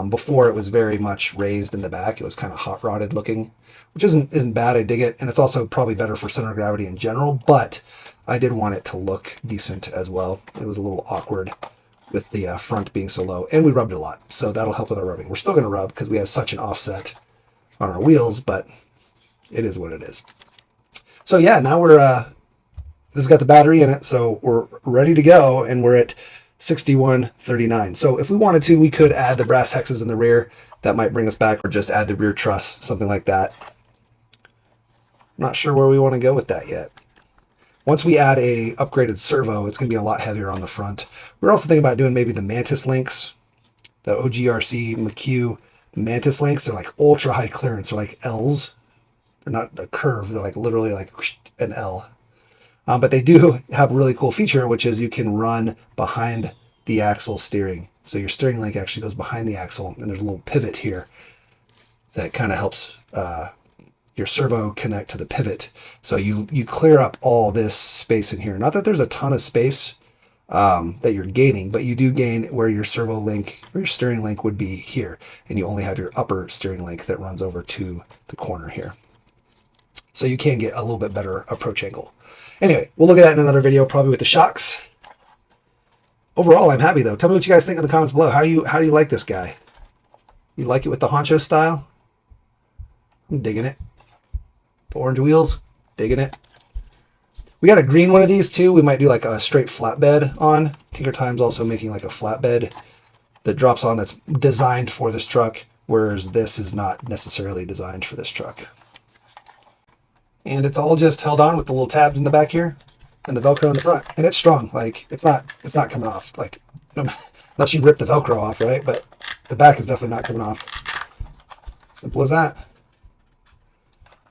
Before it was very much raised in the back. It was kind of hot rodded looking, which isn't bad. I dig it. And it's also probably better for center of gravity in general, but I did want it to look decent as well. It was a little awkward with the front being so low. And we rubbed a lot, so that'll help with our rubbing. We're still going to rub because we have such an offset on our wheels, but it is what it is. So yeah, now we're, this has got the battery in it, so we're ready to go, and we're at 6139. So if we wanted to, we could add the brass hexes in the rear. That might bring us back, or just add the rear truss, something like that. Not sure where we want to go with that yet. Once we add a upgraded servo, it's going to be a lot heavier on the front. We're also thinking about doing maybe the Mantis links, the OGRC McHugh Mantis links. They're like ultra high clearance. They're like L's. They're not a curve. They're like literally like an L. But they do have a really cool feature, which is you can run behind the axle steering. So your steering link actually goes behind the axle, and there's a little pivot here that kind of helps your servo connect to the pivot. So you clear up all this space in here. Not that there's a ton of space that you're gaining, but you do gain where your servo link or your steering link would be here, and you only have your upper steering link that runs over to the corner here. So you can get a little bit better approach angle. Anyway, we'll look at that in another video, probably with the shocks. Overall, I'm happy though. Tell me what you guys think in the comments below. How do you like this guy? You like it with the honcho style? I'm digging it. The orange wheels, digging it. We got a green one of these too. We might do like a straight flatbed on. Tinker Time's also making like a flatbed that drops on, that's designed for this truck, whereas this is not necessarily designed for this truck. And it's all just held on with the little tabs in the back here and the Velcro in the front. And it's strong. Like it's not coming off. Like unless you rip the Velcro off, right? But the back is definitely not coming off. Simple as that.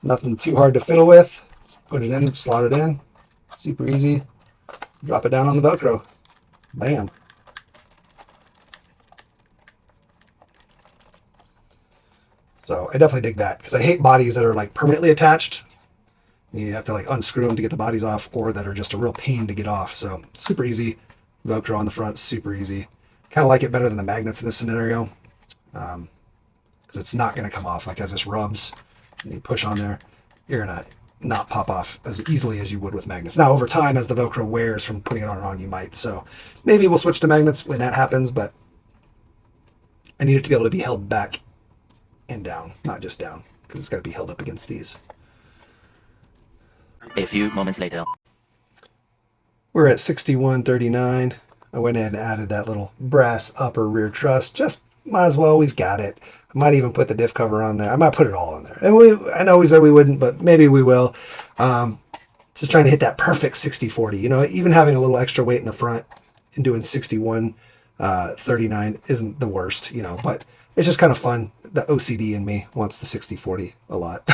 Nothing too hard to fiddle with. Just put it in, slot it in. Super easy. Drop it down on the Velcro. Bam. So I definitely dig that, because I hate bodies that are like permanently attached. You have to like unscrew them to get the bodies off, or that are just a real pain to get off. So super easy. Velcro on the front, super easy. Kind of like it better than the magnets in this scenario, because it's not going to come off. Like as this rubs and you push on there, you're going to not pop off as easily as you would with magnets. Now over time, as the Velcro wears from putting it on and on, you might. So maybe we'll switch to magnets when that happens, but I need it to be able to be held back and down, not just down, because it's got to be held up against these. A few moments later. We're at 6139. I went ahead and added that little brass upper rear truss. Just might as well, we've got it. I might even put the diff cover on there. I might put it all on there. And I know we said we wouldn't, but maybe we will. Just trying to hit that perfect 60-40. You know, even having a little extra weight in the front and doing 61-39 isn't the worst, you know, but it's just kind of fun. The OCD in me wants the 60-40 a lot.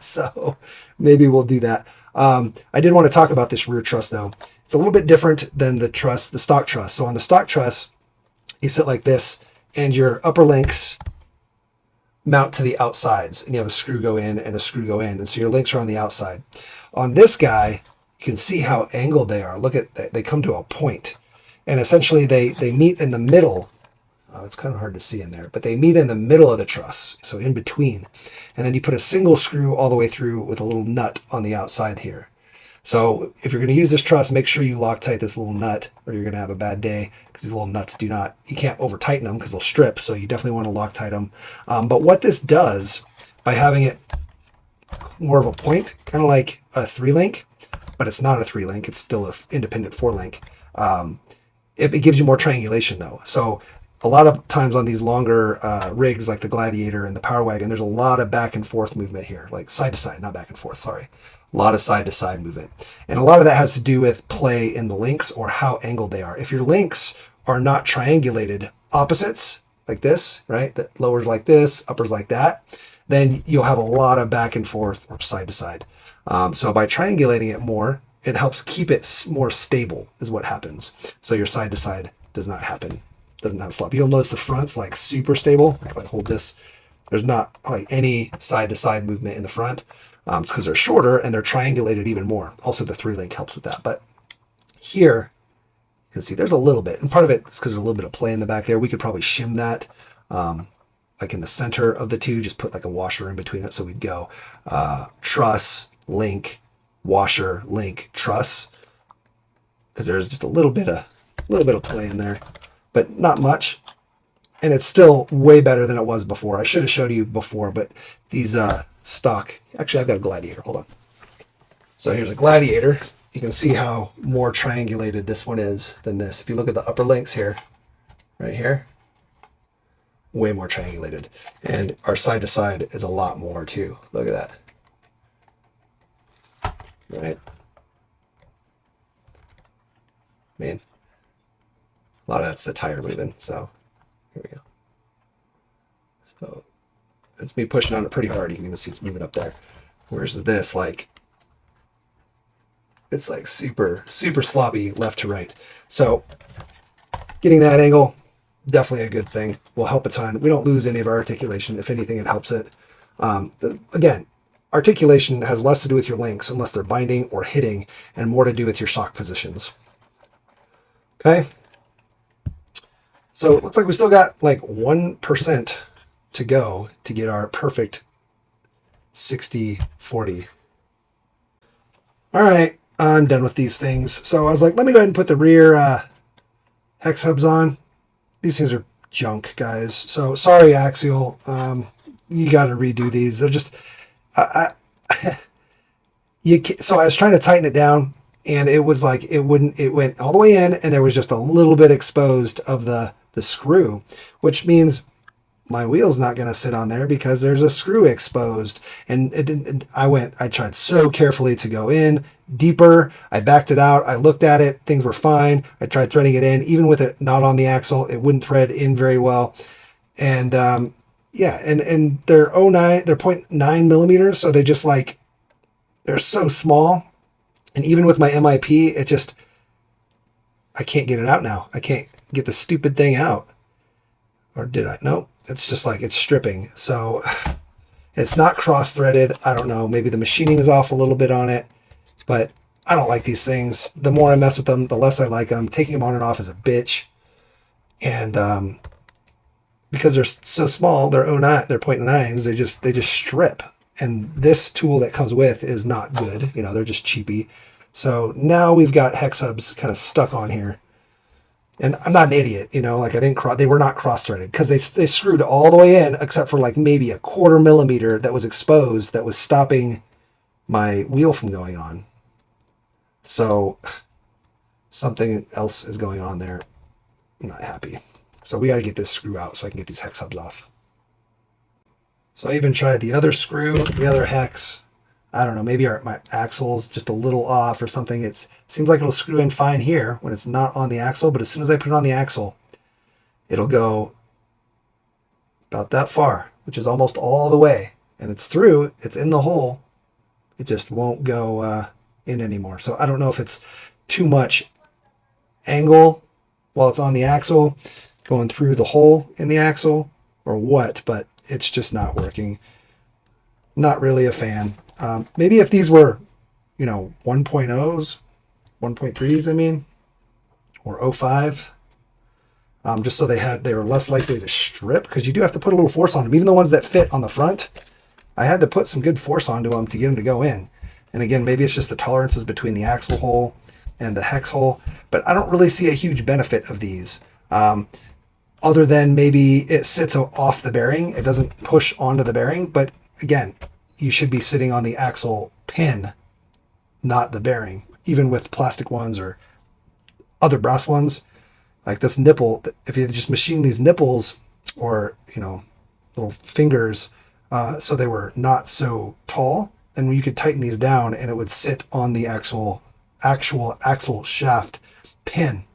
So maybe we'll do that. I did want to talk about this rear truss though. It's a little bit different than the truss, the stock truss. So on the stock truss, you sit like this, and your upper links mount to the outsides, and you have a screw go in and a screw go in. And so your links are on the outside. On this guy, you can see how angled they are. Look at that. They come to a point, and essentially they meet in the middle. It's kind of hard to see in there, but they meet in the middle of the truss, so in between. And then you put a single screw all the way through with a little nut on the outside here. So if you're going to use this truss, make sure you Loctite this little nut, or you're going to have a bad day, because these little nuts you can't over tighten them because they'll strip. So you definitely want to Loctite them. But what this does, by having it more of a point, kind of like a 3-link, but it's not a 3-link, it's still an independent 4-link. It gives you more triangulation though. So a lot of times on these longer rigs like the Gladiator and the Power Wagon, there's a lot of back and forth movement here, like side to side, not back and forth, sorry. A lot of side to side movement. And a lot of that has to do with play in the links or how angled they are. If your links are not triangulated opposites, like this, right? That lowers like this, uppers like that, then you'll have a lot of back and forth or side to side. So by triangulating it more, it helps keep it more stable is what happens. So your side to side does not happen. Doesn't have slop. You'll notice the front's like super stable. If I hold this, there's not like any side to side movement in the front. It's because they're shorter and they're triangulated even more. Also the 3-link helps with that. But here you can see there's a little bit, and part of it is because there's a little bit of play in the back there. We could probably shim that like in the center of the two, just put like a washer in between it. So we'd go truss, link, washer, link, truss, because there's just a little bit of A little bit of play in there, but not much. And it's still way better than it was before. I should have showed you before, but these stock, actually I've got a Gladiator, hold on. So here's a Gladiator. You can see how more triangulated this one is than this. If you look at the upper links here, right here, way more triangulated. And our side to side is a lot more too. Look at that. Right? Man, a lot of that's the tire moving, so here we go. So that's me pushing on it pretty hard. You can even see it's moving up there. Whereas this, like, it's like super, super sloppy left to right. So getting that angle, definitely a good thing. Will help a ton. We don't lose any of our articulation. If anything, it helps it. Again, articulation has less to do with your links unless they're binding or hitting, and more to do with your shock positions. Okay. So it looks like we still got like 1% to go to get our perfect 60-40. All right, I'm done with these things. So I was like, let me go ahead and put the rear hex hubs on. These things are junk, guys. So sorry, Axial. You got to redo these. They're just, so I was trying to tighten it down, and it was like, it went all the way in, and there was just a little bit exposed of the screw, which means my wheel's not going to sit on there because there's a screw exposed. And I tried so carefully to go in deeper. I backed it out. I looked at it. Things were fine. I tried threading it in. Even with it not on the axle, it wouldn't thread in very well. And yeah, and they're 0.9 millimeters. So they're just like, they're so small. And even with my MIP, it just, I can't get it out now. I can't get the stupid thing out. Or did I? Nope. It's just like it's stripping. So it's not cross-threaded. I don't know. Maybe the machining is off a little bit on it. But I don't like these things. The more I mess with them, the less I like them. Taking them on and off is a bitch. And because they're so small, they're 0.9s, they just strip. And this tool that comes with is not good. You know, they're just cheapy. So now we've got hex hubs kind of stuck on here. And I'm not an idiot, you know, like they were not cross-threaded because they screwed all the way in except for like maybe a 1/4 millimeter that was exposed that was stopping my wheel from going on. So something else is going on there. I'm not happy. So we got to get this screw out so I can get these hex hubs off. So I even tried the other screw, the other hex. I don't know, maybe my axle's just a little off or something. It seems like it'll screw in fine here when it's not on the axle, but as soon as I put it on the axle, it'll go about that far, which is almost all the way. And it's through, it's in the hole. It just won't go in anymore. So I don't know if it's too much angle while it's on the axle, going through the hole in the axle or what, but it's just not working. Not really a fan. Maybe if these were, you know, 1.0s, 1.3s, I mean, or 05, just so they were less likely to strip, because you do have to put a little force on them. Even the ones that fit on the front, I had to put some good force onto them to get them to go in. And again, maybe it's just the tolerances between the axle hole and the hex hole, but I don't really see a huge benefit of these. Other than maybe it sits off the bearing. It doesn't push onto the bearing, but again, you should be sitting on the axle pin, not the bearing. Even with plastic ones or other brass ones, like this nipple, if you just machine these nipples or, you know, little fingers, so they were not so tall, then you could tighten these down and it would sit on the actual axle shaft pin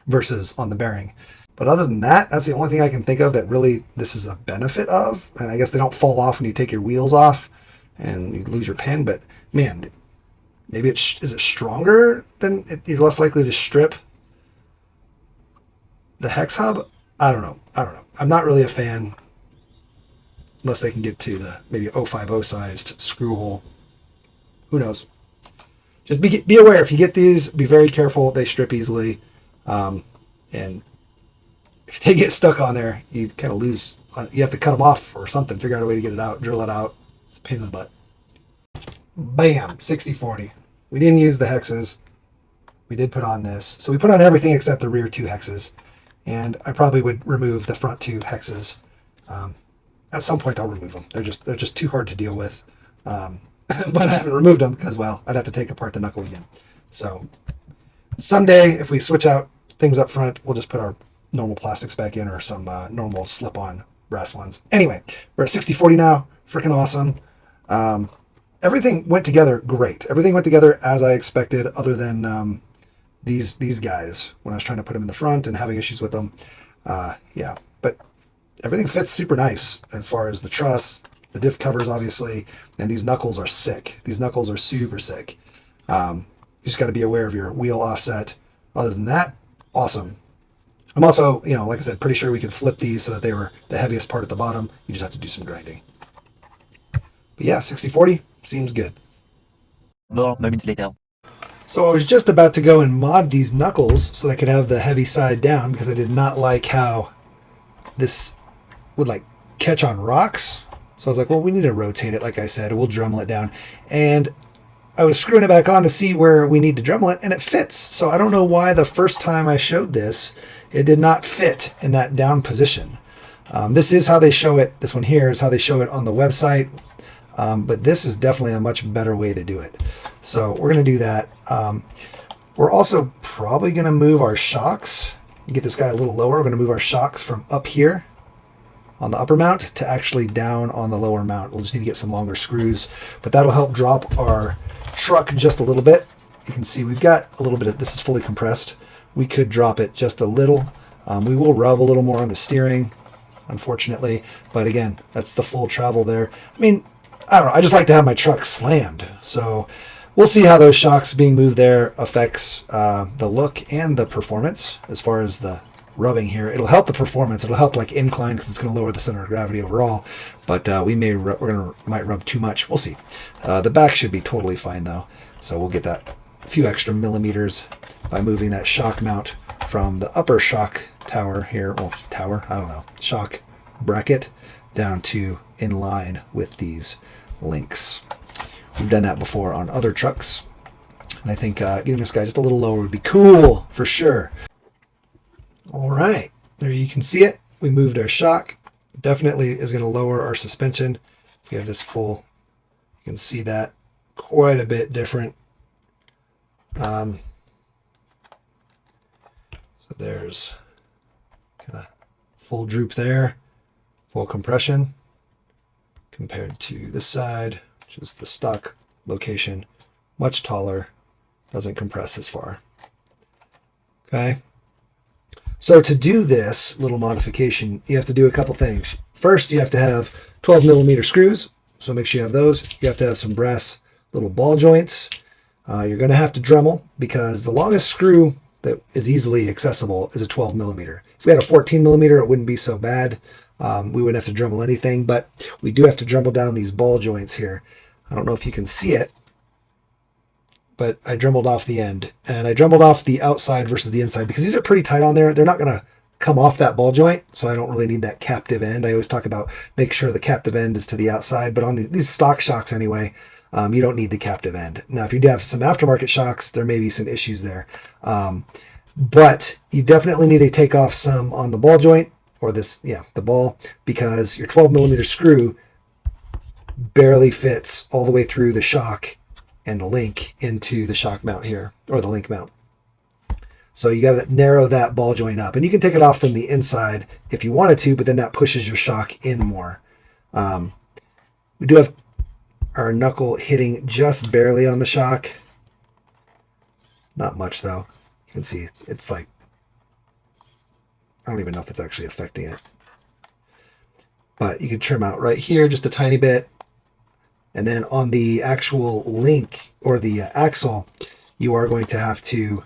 versus on the bearing. But other than that, that's the only thing I can think of that really this is a benefit of. And I guess they don't fall off when you take your wheels off and you lose your pin. But man, maybe is it stronger than you're less likely to strip the hex hub? I don't know. I'm not really a fan unless they can get to the maybe 050 sized screw hole. Who knows? Just be aware. If you get these, be very careful. They strip easily. And if they get stuck on there, you kind of lose. You have to cut them off or something. Figure out a way to get it out, drill it out. It's a pain in the butt. Bam, 60-40. We didn't use the hexes. we did put on this. So we put on everything except the rear 2 hexes. And I probably would remove the front 2 hexes. At some point I'll remove them. They're just too hard to deal with. But I haven't removed them because, well, I'd have to take apart the knuckle again. So someday, if we switch out things up front, we'll just put our normal plastics back in, or some normal slip-on brass ones. Anyway, we're at 60/40 now. Freaking awesome. Everything went together great. Everything went together as I expected, other than these guys when I was trying to put them in the front and having issues with them. Yeah, but everything fits super nice as far as the truss, the diff covers, obviously, and these knuckles are sick. These knuckles are super sick. You just got to be aware of your wheel offset. Other than that, awesome. I'm also, like I said, pretty sure we could flip these so that they were the heaviest part at the bottom. You just have to do some grinding. But yeah, 60/40 seems good. More moments later. So I was just about to go and mod these knuckles so I could have the heavy side down, because I did not like how this would catch on rocks. So I was like, well, we need to rotate it, like I said. We'll Dremel it down. And I was screwing it back on to see where we need to Dremel it, and it fits. So I don't know why the first time I showed this, it did not fit in that down position. This is how they show it. This one here is how they show it on the website. But this is definitely a much better way to do it. So we're going to do that. We're also probably going to move our shocks, get this guy a little lower. We're going to move our shocks from up here on the upper mount to actually down on the lower mount. We'll just need to get some longer screws, but that'll help drop our truck just a little bit. You can see we've got a little bit of, this is fully compressed. We could drop it just a little. We will rub a little more on the steering, unfortunately, but again, that's the full travel there. I mean, I don't know, I just like to have my truck slammed. So we'll see how those shocks being moved there affects the look and the performance as far as the rubbing here. It'll help the performance. It'll help incline because it's going to lower the center of gravity overall. But we might rub too much. We'll see. The back should be totally fine though. So we'll get that few extra millimeters by moving that shock mount from the upper shock tower here. Well, tower, I don't know. Shock bracket down to in line with these links. We've done that before on other trucks. And I think getting this guy just a little lower would be cool for sure. All right, there you can see it. We moved our shock. Definitely is going to lower our suspension. We have this full, you can see that quite a bit different. So there's kind of full droop there, full compression compared to this side, which is the stock location, much taller, doesn't compress as far. Okay. So to do this little modification, you have to do a couple things. First, you have to have 12 millimeter screws. So make sure you have those. You have to have some brass little ball joints. You're going to have to Dremel because the longest screw that is easily accessible is a 12 millimeter. If we had a 14 millimeter, it wouldn't be so bad. We wouldn't have to Dremel anything, but we do have to Dremel down these ball joints here. I don't know if you can see it, but I Dremeled off the end, and I Dremeled off the outside versus the inside because these are pretty tight on there. They're not going to come off that ball joint, so I don't really need that captive end. I always talk about make sure the captive end is to the outside, but on these stock shocks anyway, you don't need the captive end. Now, if you do have some aftermarket shocks, there may be some issues there. But you definitely need to take off some on the ball joint, or this, yeah, the ball, because your 12 millimeter screw barely fits all the way through the shock and the link into the shock mount here, or the link mount. So you got to narrow that ball joint up, and you can take it off from the inside if you wanted to, but then that pushes your shock in more. We do have our knuckle hitting just barely on the shock. Not much though. You can see it's like, I don't even know if it's actually affecting it. But you can trim out right here just a tiny bit. And then on the actual link or the axle, you are going to have to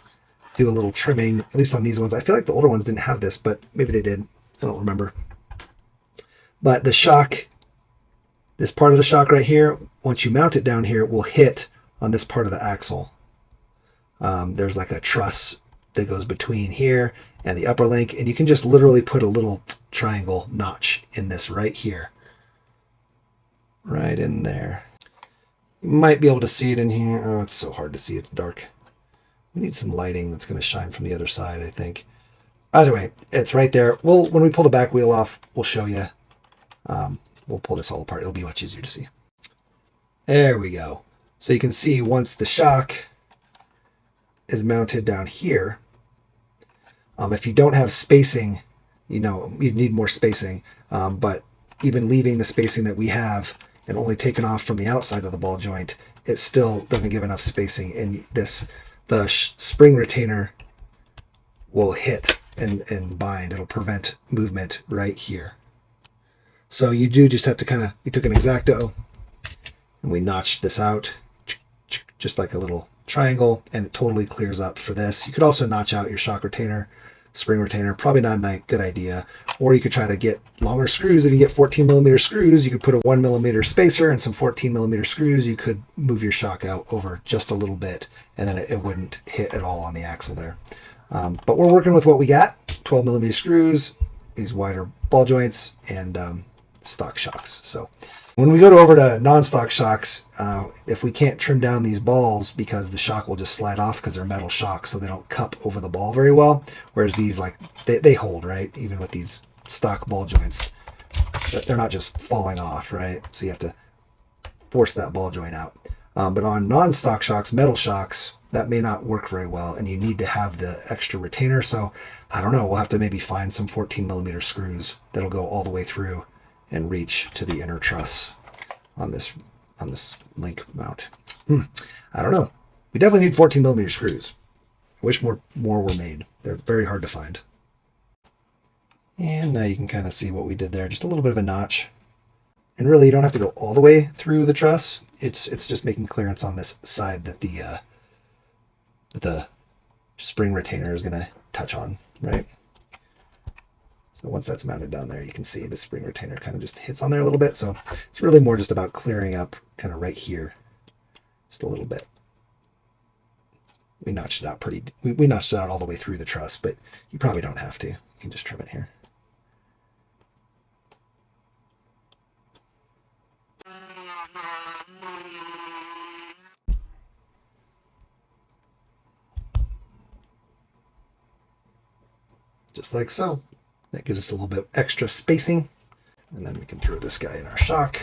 do a little trimming, at least on these ones. I feel like the older ones didn't have this, but maybe they did. I don't remember. But the shock, this part of the shock right here, once you mount it down here, will hit on this part of the axle. There's like a truss that goes between here and the upper link, and you can just literally put a little triangle notch in this right here. Right in there. You might be able to see it in here. Oh, it's so hard to see. It's dark. We need some lighting that's going to shine from the other side, I think. Either way, it's right there. When we pull the back wheel off, we'll show you. We'll pull this all apart. It'll be much easier to see. There we go. So you can see once the shock is mounted down here, if you don't have spacing, you need more spacing. But even leaving the spacing that we have and only taking off from the outside of the ball joint, it still doesn't give enough spacing. And the spring retainer will hit and bind. It'll prevent movement right here. So you do just have to we took an X-Acto and we notched this out just like a little triangle, and it totally clears up for this. You could also notch out your shock retainer, spring retainer, probably not a good idea. Or you could try to get longer screws. If you get 14 millimeter screws, you could put a 1 millimeter spacer and some 14 millimeter screws. You could move your shock out over just a little bit, and then it wouldn't hit at all on the axle there. But we're working with what we got: 12 millimeter screws, these wider ball joints, and stock shocks. So when we go over to non-stock shocks, if we can't trim down these balls, because the shock will just slide off because they're metal shocks, so they don't cup over the ball very well. Whereas these, they hold, right? Even with these stock ball joints, they're not just falling off, right? So you have to force that ball joint out. But on non-stock shocks, metal shocks, that may not work very well, and you need to have the extra retainer. So I don't know, we'll have to maybe find some 14 millimeter screws that'll go all the way through and reach to the inner truss on this link mount. I don't know. We definitely need 14 millimeter screws. I wish more were made. They're very hard to find. And now you can kind of see what we did there. Just a little bit of a notch. And really, you don't have to go all the way through the truss. It's just making clearance on this side that the spring retainer is going to touch on, right? So once that's mounted down there, you can see the spring retainer kind of just hits on there a little bit. So it's really more just about clearing up kind of right here, just a little bit. We notched it out we notched it out all the way through the truss, but you probably don't have to. You can just trim it here. Just like so. That gives us a little bit extra spacing. And then we can throw this guy in our shock.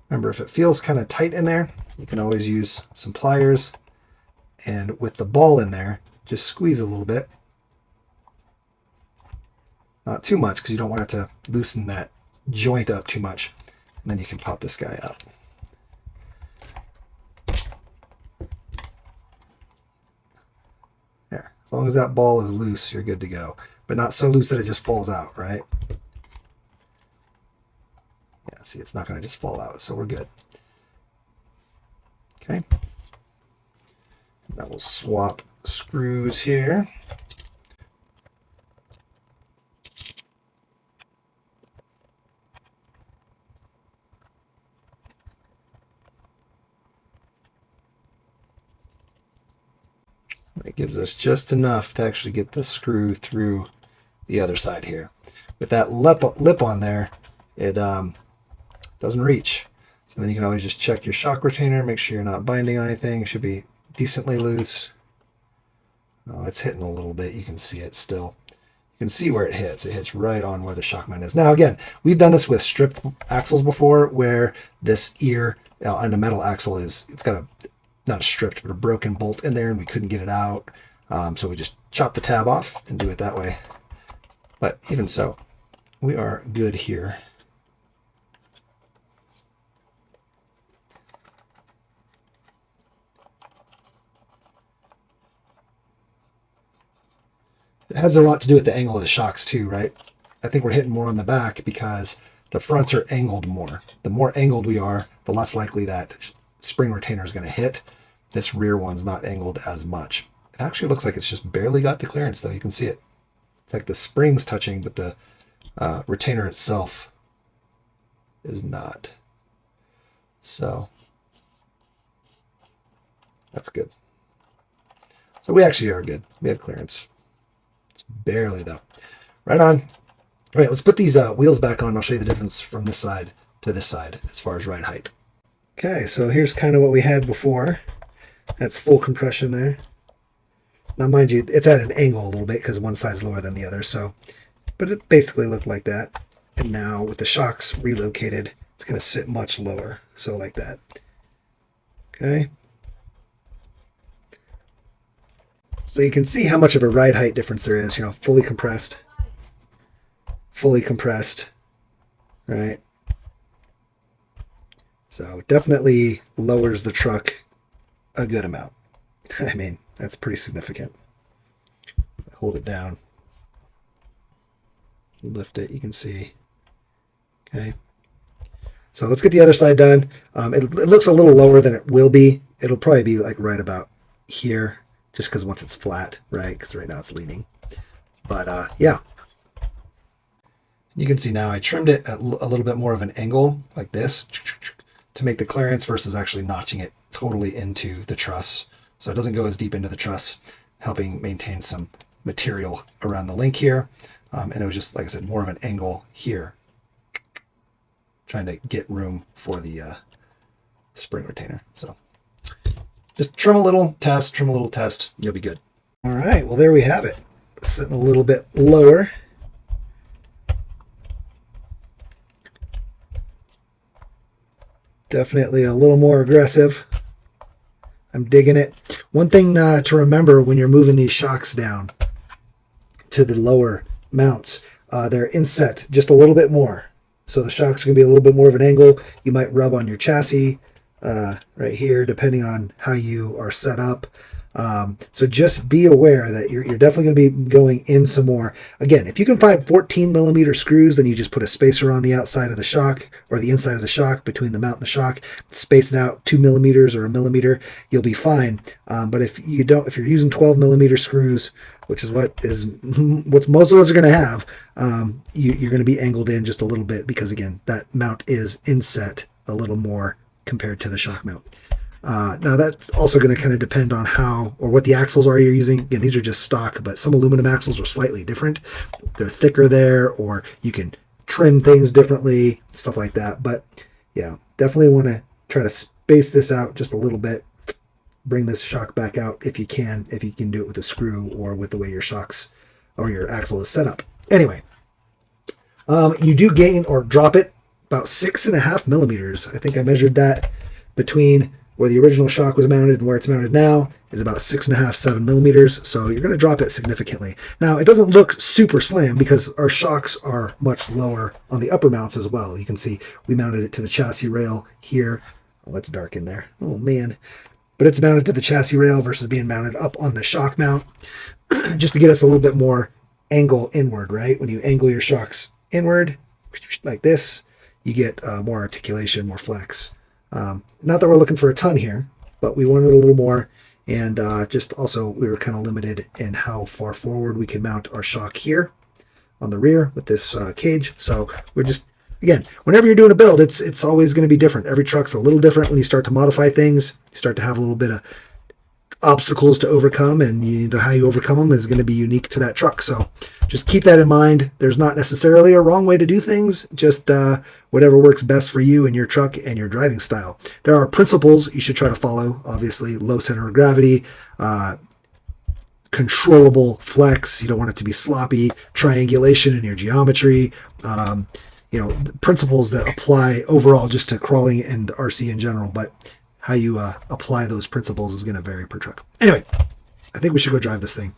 Remember, if it feels kind of tight in there, you can always use some pliers. And with the ball in there, just squeeze a little bit. Not too much, because you don't want it to loosen that joint up too much. And then you can pop this guy out. There. As long as that ball is loose, you're good to go. But not so loose that it just falls out, right? Yeah, see, it's not going to just fall out, so we're good. Okay. Now we'll swap screws here. It gives us just enough to actually get the screw through the other side here. With that lip on there, it doesn't reach. So then you can always just check your shock retainer, make sure you're not binding on anything. It should be decently loose. Oh, it's hitting a little bit. You can see it still. You can see where it hits. It hits right on where the shock mount is. Now, again, we've done this with stripped axles before, where this ear on the metal axle it's got not a stripped, but a broken bolt in there, and we couldn't get it out. So we just chop the tab off and do it that way. But even so, we are good here. It has a lot to do with the angle of the shocks too, right? I think we're hitting more on the back because the fronts are angled more. The more angled we are, the less likely that spring retainer is going to hit. This rear one's not angled as much. It actually looks like it's just barely got the clearance, though. You can see it. It's like the spring's touching, but the retainer itself is not. So that's good. So we actually are good. We have clearance. It's barely, though. Right on. All right, let's put these wheels back on. I'll show you the difference from this side to this side as far as ride height. Okay, so here's kind of what we had before. That's full compression there. Now, mind you, it's at an angle a little bit because one side's lower than the other. So, but it basically looked like that. And now with the shocks relocated, it's going to sit much lower. So like that. Okay. So you can see how much of a ride height difference there is. You know, fully compressed, right? So definitely lowers the truck a good amount. I mean, that's pretty significant. Hold it down, lift it, you can see. Okay. So let's get the other side done. It looks a little lower than it will be. It'll probably be like right about here, just because once it's flat, right? Because right now it's leaning. But yeah. You can see now I trimmed it at a little bit more of an angle like this to make the clearance versus actually notching it totally into the truss. So it doesn't go as deep into the truss, helping maintain some material around the link here. And it was just, like I said, more of an angle here, trying to get room for the spring retainer. So just trim a little, test, you'll be good. All right, well, there we have it. Sitting a little bit lower. Definitely a little more aggressive. I'm digging it. One thing to remember when you're moving these shocks down to the lower mounts, they're inset just a little bit more. So the shocks are going to be a little bit more of an angle. You might rub on your chassis right here, depending on how you are set up. So just be aware that you're definitely going to be going in some more. Again, if you can find 14 millimeter screws, then you just put a spacer on the outside of the shock or the inside of the shock between the mount and the shock, space it out 2 millimeters or a millimeter, you'll be fine. But if you're using 12 millimeter screws, which is what most of us are going to have, you're going to be angled in just a little bit because, again, that mount is inset a little more compared to the shock mount. Now that's also going to kind of depend on how or what the axles are you're using. Again, these are just stock, but some aluminum axles are slightly different. They're thicker there, or you can trim things differently, stuff like that. But yeah, definitely want to try to space this out just a little bit. Bring this shock back out if you can do it with a screw or with the way your shocks or your axle is set up. Anyway, you do gain or drop it about 6.5 millimeters. I think I measured that between where the original shock was mounted and where it's mounted now is about 6.5, 7 millimeters. So you're going to drop it significantly. Now, it doesn't look super slim because our shocks are much lower on the upper mounts as well. You can see we mounted it to the chassis rail here. Oh, it's dark in there. Oh, man. But it's mounted to the chassis rail versus being mounted up on the shock mount just to get us a little bit more angle inward, right? When you angle your shocks inward like this, you get more articulation, more flex. Not that we're looking for a ton here, but we wanted a little more. And just also, we were kind of limited in how far forward we can mount our shock here on the rear with this cage. So we're just, again, whenever you're doing a build, it's always going to be different. Every truck's a little different. When you start to modify things, you start to have a little bit of obstacles to overcome, and how you overcome them is going to be unique to that truck. So just keep that in mind. There's not necessarily a wrong way to do things, just whatever works best for you and your truck and your driving style. There are principles you should try to follow, obviously. Low center of gravity, controllable flex. You don't want it to be sloppy. Triangulation in your geometry. Principles that apply overall just to crawling and RC in general, but how you apply those principles is going to vary per truck. Anyway, I think we should go drive this thing.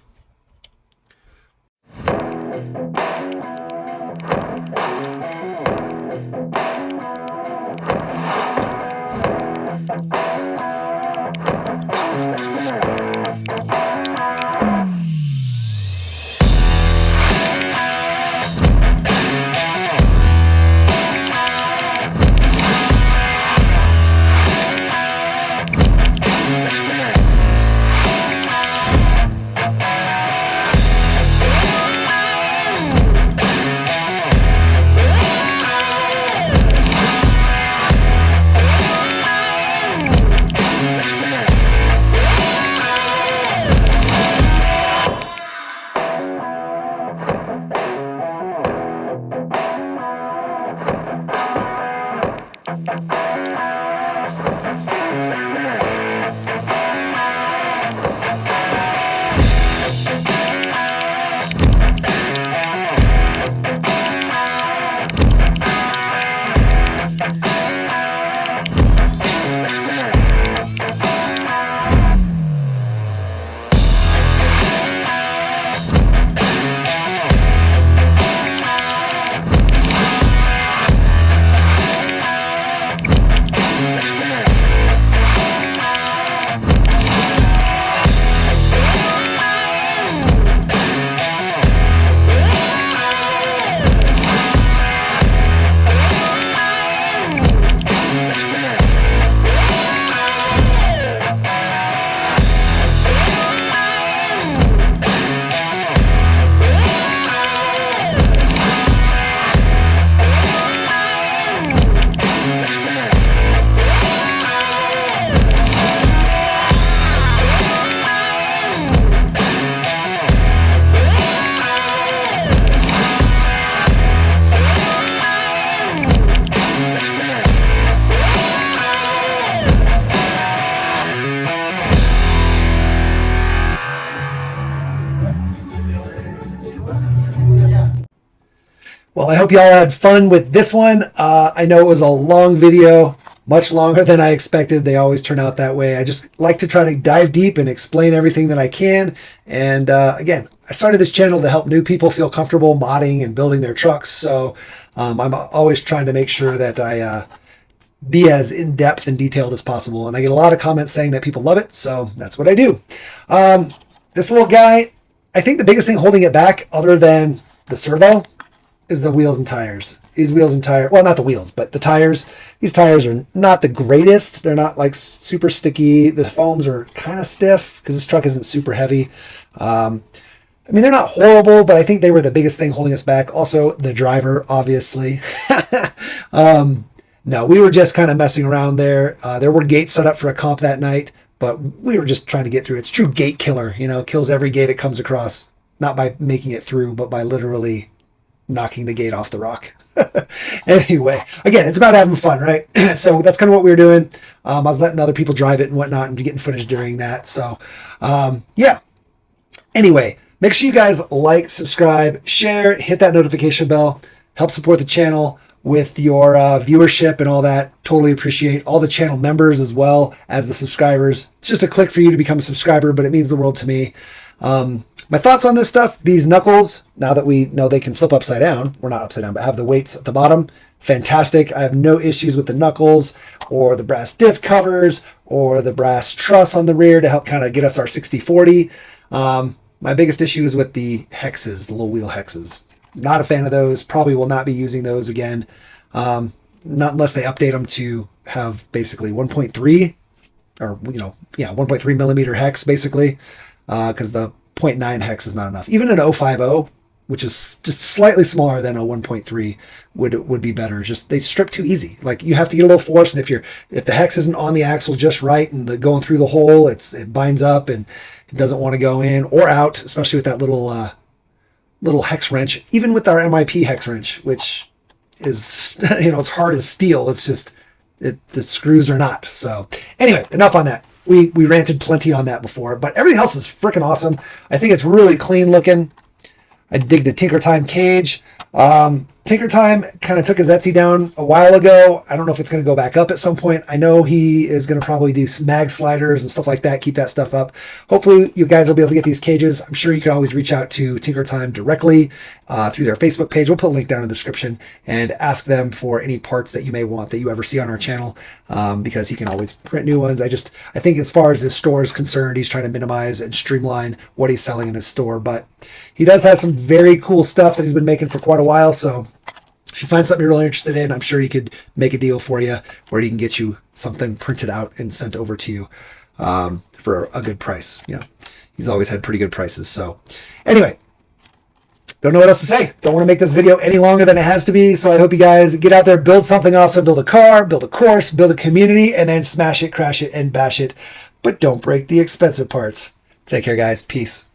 Well, I hope you all had fun with this one. I know it was a long video, much longer than I expected. They always turn out that way. I just like to try to dive deep and explain everything that I can. And again, I started this channel to help new people feel comfortable modding and building their trucks. So I'm always trying to make sure that I be as in-depth and detailed as possible. And I get a lot of comments saying that people love it. So that's what I do. This little guy, I think the biggest thing holding it back, other than the servo, is the wheels and tires. These wheels and tires, well, not the wheels, but the tires. These tires are not the greatest. They're not like super sticky. The foams are kind of stiff because this truck isn't super heavy. I mean, they're not horrible, but I think they were the biggest thing holding us back. Also, the driver, obviously. No, we were just kind of messing around there. There were gates set up for a comp that night, but we were just trying to get through. It's a true gate killer, you know, kills every gate it comes across, not by making it through, but by literally knocking the gate off the rock. Anyway, again, it's about having fun, right? So that's kind of what we were doing. I was letting other people drive it and whatnot and getting footage during that. So, yeah. Anyway, make sure you guys like, subscribe, share, hit that notification bell, help support the channel with your viewership and all that. Totally appreciate all the channel members as well as the subscribers. It's just a click for you to become a subscriber, but it means the world to me. My thoughts on this stuff, these knuckles, now that we know they can flip upside down, we're not upside down, but have the weights at the bottom, fantastic. I have no issues with the knuckles or the brass diff covers or the brass truss on the rear to help kind of get us our 60/40. My biggest issue is with the hexes, the little wheel hexes. Not a fan of those, probably will not be using those again. Not unless they update them to have basically 1.3 or, 1.3 millimeter hex basically, because the 0.9 hex is not enough. Even an 050, which is just slightly smaller than a 1.3, would be better. Just they strip too easy. Like you have to get a little force, and if the hex isn't on the axle just right and going through the hole, it binds up and it doesn't want to go in or out, especially with that little hex wrench. Even with our MIP hex wrench, which is it's hard as steel. It's just the screws are not. So anyway, enough on that. We ranted plenty on that before, but everything else is freaking awesome. I think it's really clean looking. I dig the Tinker Time cage. Tinker Time kind of took his Etsy down a while ago. I don't know if it's going to go back up at some point. I know he is going to probably do some mag sliders and stuff like that, keep that stuff up. Hopefully you guys will be able to get these cages. I'm sure you can always reach out to Tinker Time directly through their Facebook page. We'll put a link down in the description and ask them for any parts that you may want that you ever see on our channel, because he can always print new ones. I think as far as his store is concerned, he's trying to minimize and streamline what he's selling in his store, but he does have some very cool stuff that he's been making for quite a while. So if you find something you're really interested in, I'm sure he could make a deal for you where he can get you something printed out and sent over to you for a good price. He's always had pretty good prices. So anyway, don't know what else to say. Don't want to make this video any longer than it has to be. So I hope you guys get out there, build something awesome, build a car, build a course, build a community, and then smash it, crash it, and bash it. But don't break the expensive parts. Take care, guys. Peace.